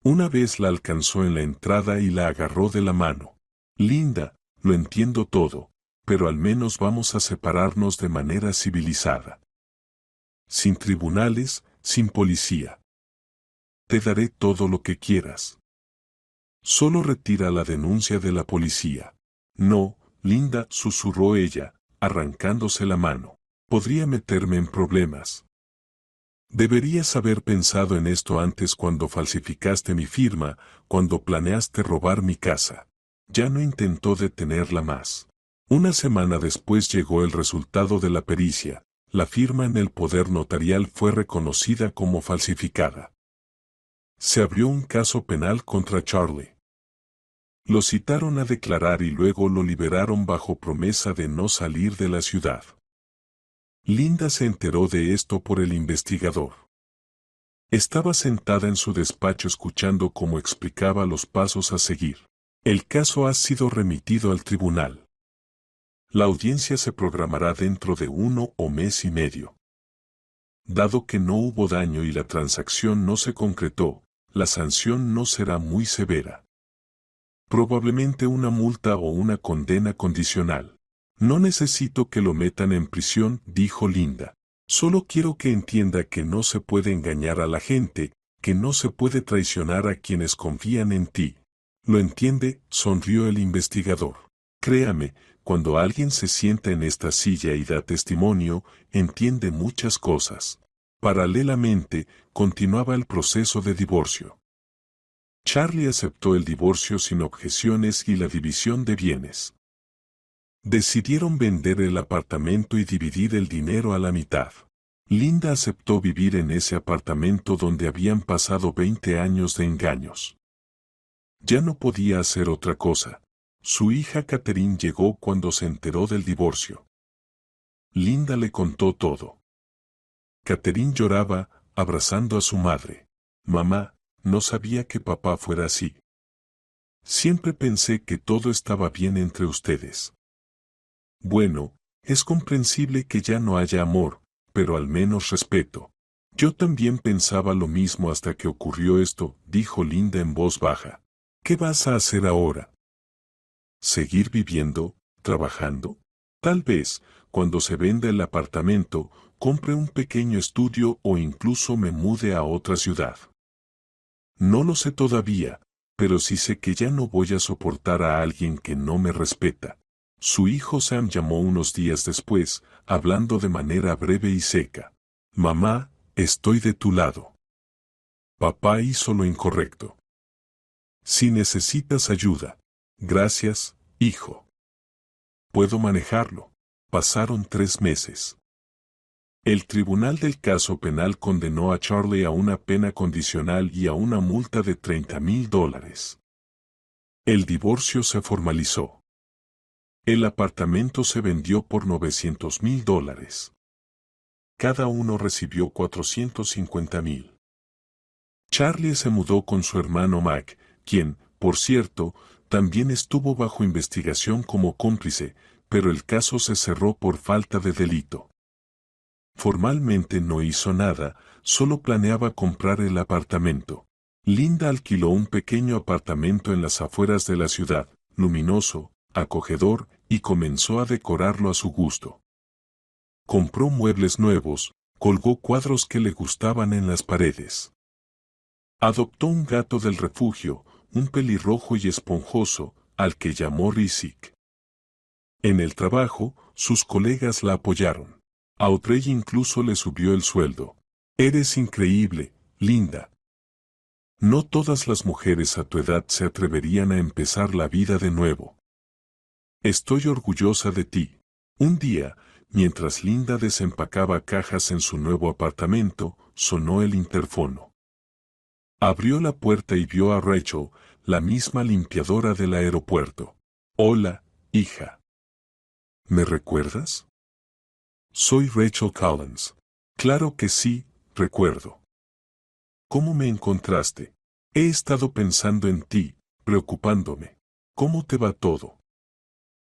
Una vez la alcanzó en la entrada y la agarró de la mano. Linda, lo entiendo todo, pero al menos vamos a separarnos de manera civilizada. Sin tribunales, sin policía. Te daré todo lo que quieras. Solo retira la denuncia de la policía. No, Linda, susurró ella, arrancándose la mano. Podría meterme en problemas. Deberías haber pensado en esto antes cuando falsificaste mi firma, cuando planeaste robar mi casa. Ya no intentó detenerla más. Una semana después llegó el resultado de la pericia. La firma en el poder notarial fue reconocida como falsificada. Se abrió un caso penal contra Charlie. Lo citaron a declarar y luego lo liberaron bajo promesa de no salir de la ciudad. Linda se enteró de esto por el investigador. Estaba sentada en su despacho escuchando cómo explicaba los pasos a seguir. El caso ha sido remitido al tribunal. La audiencia se programará dentro de 1 o mes y medio. Dado que no hubo daño y la transacción no se concretó, la sanción no será muy severa. Probablemente una multa o una condena condicional. No necesito que lo metan en prisión, dijo Linda. Solo quiero que entienda que no se puede engañar a la gente, que no se puede traicionar a quienes confían en ti. ¿Lo entiende?, sonrió el investigador. Créame, cuando alguien se sienta en esta silla y da testimonio, entiende muchas cosas. Paralelamente, continuaba el proceso de divorcio. Charlie aceptó el divorcio sin objeciones y la división de bienes. Decidieron vender el apartamento y dividir el dinero a la mitad. Linda aceptó vivir en ese apartamento donde habían pasado 20 años de engaños. Ya no podía hacer otra cosa. Su hija Catherine llegó cuando se enteró del divorcio. Linda le contó todo. Catherine lloraba, abrazando a su madre. Mamá, no sabía que papá fuera así. Siempre pensé que todo estaba bien entre ustedes. Bueno, es comprensible que ya no haya amor, pero al menos respeto. Yo también pensaba lo mismo hasta que ocurrió esto, dijo Linda en voz baja. ¿Qué vas a hacer ahora? ¿Seguir viviendo, trabajando? Tal vez, cuando se venda el apartamento, compre un pequeño estudio o incluso me mude a otra ciudad. No lo sé todavía, pero sí sé que ya no voy a soportar a alguien que no me respeta. Su hijo Sam llamó unos días después, hablando de manera breve y seca. Mamá, estoy de tu lado. Papá hizo lo incorrecto. Si necesitas ayuda. Gracias, hijo. Puedo manejarlo. Pasaron 3 meses. El tribunal del caso penal condenó a Charlie a una pena condicional y a una multa de $30,000. El divorcio se formalizó. El apartamento se vendió por $900,000. Cada uno recibió $450,000. Charlie se mudó con su hermano Mac, quien, por cierto, también estuvo bajo investigación como cómplice, pero el caso se cerró por falta de delito. Formalmente no hizo nada, solo planeaba comprar el apartamento. Linda alquiló un pequeño apartamento en las afueras de la ciudad, luminoso, acogedor, y comenzó a decorarlo a su gusto. Compró muebles nuevos, colgó cuadros que le gustaban en las paredes. Adoptó un gato del refugio, un pelirrojo y esponjoso, al que llamó Rizik. En el trabajo, sus colegas la apoyaron. Audrey incluso le subió el sueldo. Eres increíble, Linda. No todas las mujeres a tu edad se atreverían a empezar la vida de nuevo. Estoy orgullosa de ti. Un día, mientras Linda desempacaba cajas en su nuevo apartamento, sonó el interfono. Abrió la puerta y vio a Rachel, la misma limpiadora del aeropuerto. Hola, hija. ¿Me recuerdas? Soy Rachel Collins. Claro que sí, recuerdo. ¿Cómo me encontraste? He estado pensando en ti, preocupándome. ¿Cómo te va todo?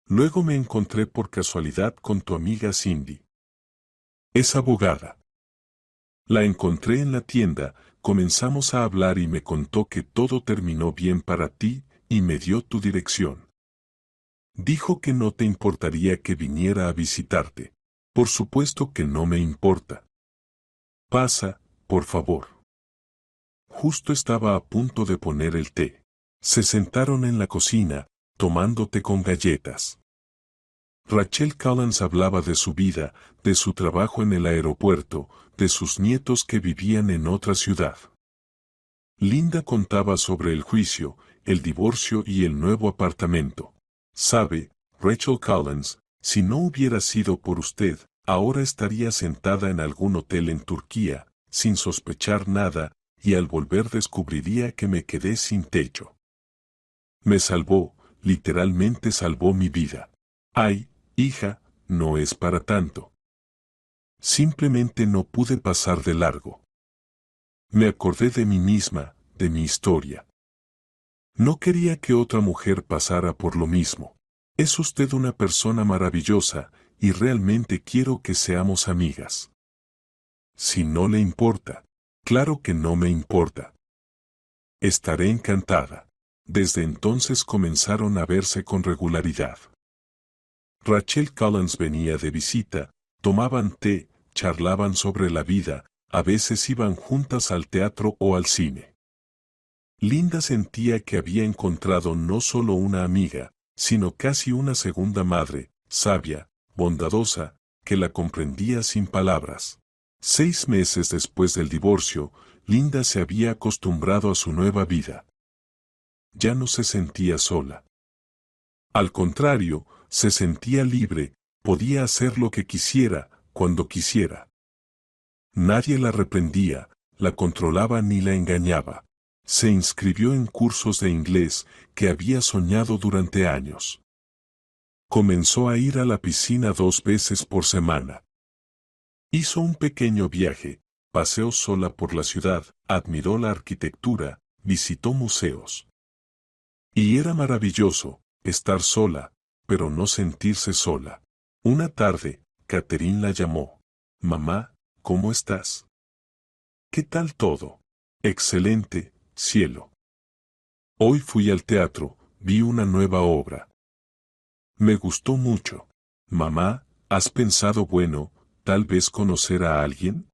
Luego me encontré por casualidad con tu amiga Cindy. Es abogada. La encontré en la tienda, comenzamos a hablar y me contó que todo terminó bien para ti, y me dio tu dirección. Dijo que no te importaría que viniera a visitarte. Por supuesto que no me importa. Pasa, por favor. Justo estaba a punto de poner el té. Se sentaron en la cocina, tomando té con galletas. Rachel Collins hablaba de su vida, de su trabajo en el aeropuerto, de sus nietos que vivían en otra ciudad. Linda contaba sobre el juicio, el divorcio y el nuevo apartamento. Sabe, Rachel Collins, si no hubiera sido por usted, ahora estaría sentada en algún hotel en Turquía, sin sospechar nada, y al volver descubriría que me quedé sin techo. Me salvó, literalmente salvó mi vida. Ay, hija, no es para tanto. Simplemente no pude pasar de largo. Me acordé de mí misma, de mi historia. No quería que otra mujer pasara por lo mismo. Es usted una persona maravillosa, y realmente quiero que seamos amigas. Si no le importa, claro que no me importa. Estaré encantada. Desde entonces comenzaron a verse con regularidad. Rachel Collins venía de visita, tomaban té, charlaban sobre la vida, a veces iban juntas al teatro o al cine. Linda sentía que había encontrado no solo una amiga, sino casi una segunda madre, sabia, bondadosa, que la comprendía sin palabras. 6 meses después del divorcio, Linda se había acostumbrado a su nueva vida. Ya no se sentía sola. Al contrario, se sentía libre, podía hacer lo que quisiera, cuando quisiera. Nadie la reprendía, la controlaba ni la engañaba. Se inscribió en cursos de inglés que había soñado durante años. Comenzó a ir a la piscina 2 veces por semana. Hizo un pequeño viaje, paseó sola por la ciudad, admiró la arquitectura, visitó museos. Y era maravilloso, estar sola, pero no sentirse sola. Una tarde, Catherine la llamó. Mamá, ¿cómo estás? ¿Qué tal todo? Excelente, cielo. Hoy fui al teatro, vi una nueva obra. Me gustó mucho. Mamá, ¿has pensado bueno, tal vez conocer a alguien?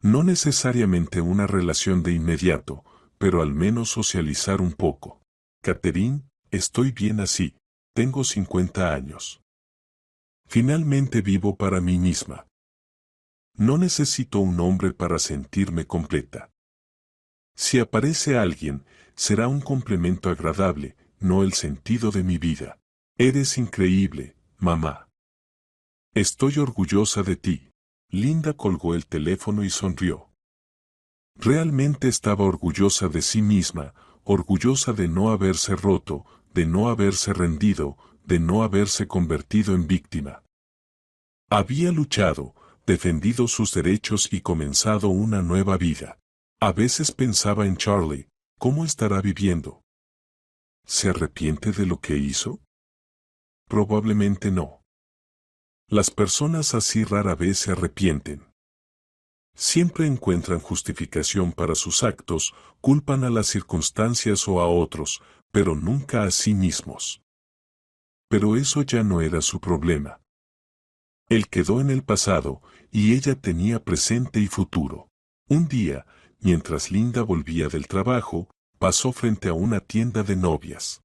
No necesariamente una relación de inmediato, pero al menos socializar un poco. Catherine, estoy bien así. Tengo 50 años. Finalmente vivo para mí misma. No necesito un hombre para sentirme completa. Si aparece alguien, será un complemento agradable, no el sentido de mi vida. Eres increíble, mamá. Estoy orgullosa de ti. Linda colgó el teléfono y sonrió. Realmente estaba orgullosa de sí misma, orgullosa de no haberse roto, de no haberse rendido, de no haberse convertido en víctima. Había luchado, defendido sus derechos y comenzado una nueva vida. A veces pensaba en Charlie, ¿cómo estará viviendo? ¿Se arrepiente de lo que hizo? Probablemente no. Las personas así rara vez se arrepienten. Siempre encuentran justificación para sus actos, culpan a las circunstancias o a otros, pero nunca a sí mismos. Pero eso ya no era su problema. Él quedó en el pasado, y ella tenía presente y futuro. Un día, mientras Linda volvía del trabajo, pasó frente a una tienda de novias.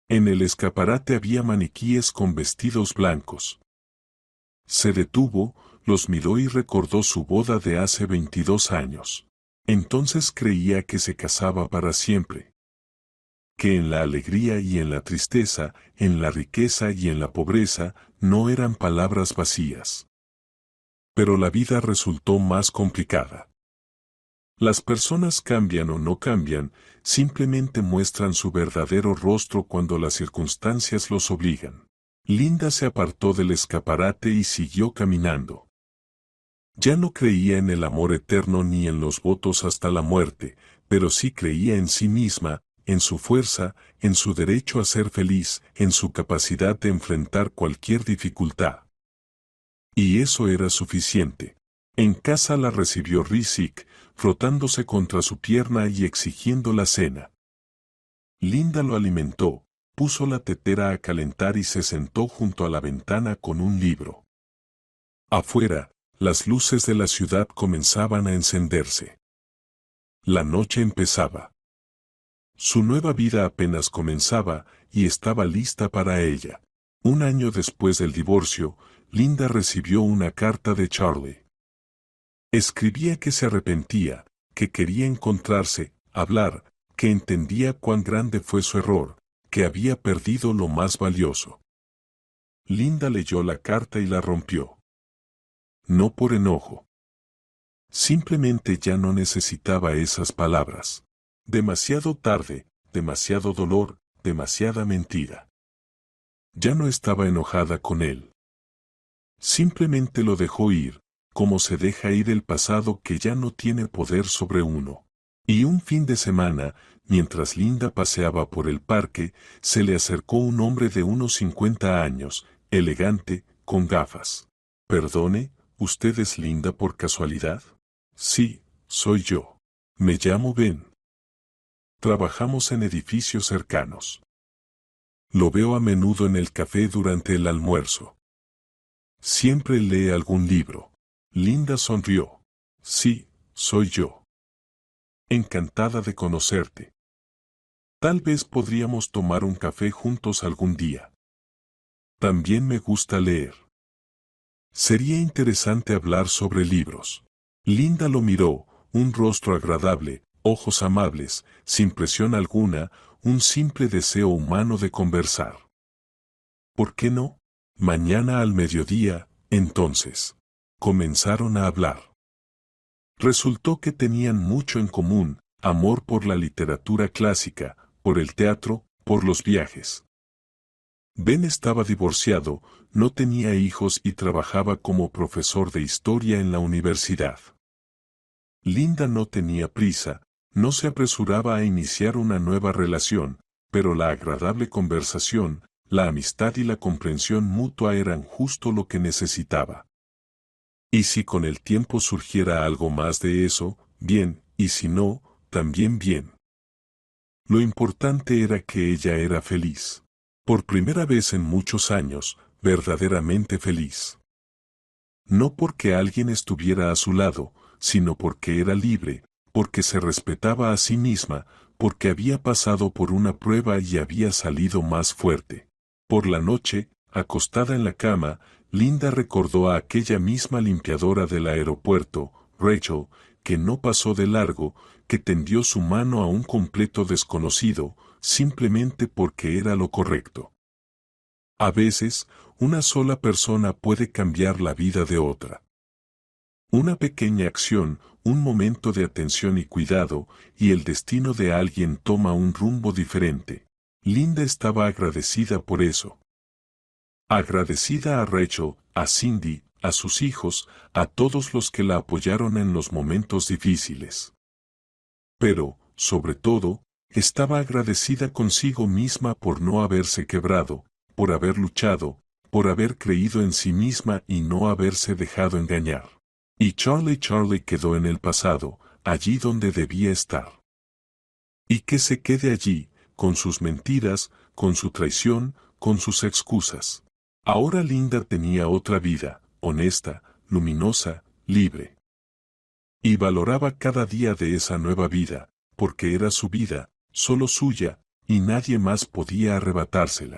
En el escaparate había maniquíes con vestidos blancos. Se detuvo, los miró y recordó su boda de hace 22 años. Entonces creía que se casaba para siempre. Que en la alegría y en la tristeza, en la riqueza y en la pobreza, no eran palabras vacías. Pero la vida resultó más complicada. Las personas cambian o no cambian, simplemente muestran su verdadero rostro cuando las circunstancias los obligan. Linda se apartó del escaparate y siguió caminando. Ya no creía en el amor eterno ni en los votos hasta la muerte, pero sí creía en sí misma, en su fuerza, en su derecho a ser feliz, en su capacidad de enfrentar cualquier dificultad. Y eso era suficiente. En casa la recibió Rizik, frotándose contra su pierna y exigiendo la cena. Linda lo alimentó, puso la tetera a calentar y se sentó junto a la ventana con un libro. Afuera, las luces de la ciudad comenzaban a encenderse. La noche empezaba. Su nueva vida apenas comenzaba y estaba lista para ella. Un año después del divorcio, Linda recibió una carta de Charlie. Escribía que se arrepentía, que quería encontrarse, hablar, que entendía cuán grande fue su error, que había perdido lo más valioso. Linda leyó la carta y la rompió. No por enojo. Simplemente ya no necesitaba esas palabras. Demasiado tarde, demasiado dolor, demasiada mentira. Ya no estaba enojada con él. Simplemente lo dejó ir, como se deja ir el pasado que ya no tiene poder sobre uno. Y un fin de semana, mientras Linda paseaba por el parque, se le acercó un hombre de unos 50 años, elegante, con gafas. Perdone, ¿usted es Linda por casualidad? Sí, soy yo. Me llamo Ben. Trabajamos en edificios cercanos. Lo veo a menudo en el café durante el almuerzo. Siempre lee algún libro. Linda sonrió. Sí, soy yo. Encantada de conocerte. Tal vez podríamos tomar un café juntos algún día. También me gusta leer. Sería interesante hablar sobre libros. Linda lo miró, un rostro agradable, ojos amables, sin presión alguna, un simple deseo humano de conversar. ¿Por qué no? Mañana al mediodía, entonces. Comenzaron a hablar. Resultó que tenían mucho en común, amor por la literatura clásica, por el teatro, por los viajes. Ben estaba divorciado, no tenía hijos y trabajaba como profesor de historia en la universidad. Linda no tenía prisa, no se apresuraba a iniciar una nueva relación, pero la agradable conversación, la amistad y la comprensión mutua eran justo lo que necesitaba. Y si con el tiempo surgiera algo más de eso, bien, y si no, también bien. Lo importante era que ella era feliz. Por primera vez en muchos años, verdaderamente feliz. No porque alguien estuviera a su lado, sino porque era libre, porque se respetaba a sí misma, porque había pasado por una prueba y había salido más fuerte. Por la noche, acostada en la cama, Linda recordó a aquella misma limpiadora del aeropuerto, Rachel, que no pasó de largo, que tendió su mano a un completo desconocido, simplemente porque era lo correcto. A veces, una sola persona puede cambiar la vida de otra. Una pequeña acción, un momento de atención y cuidado, y el destino de alguien toma un rumbo diferente. Linda estaba agradecida por eso. Agradecida a Rachel, a Cindy, a sus hijos, a todos los que la apoyaron en los momentos difíciles. Pero, sobre todo, estaba agradecida consigo misma por no haberse quebrado, por haber luchado, por haber creído en sí misma y no haberse dejado engañar. Y Charlie quedó en el pasado, allí donde debía estar. Y que se quede allí, con sus mentiras, con su traición, con sus excusas. Ahora Linda tenía otra vida, honesta, luminosa, libre. Y valoraba cada día de esa nueva vida, porque era su vida, solo suya, y nadie más podía arrebatársela.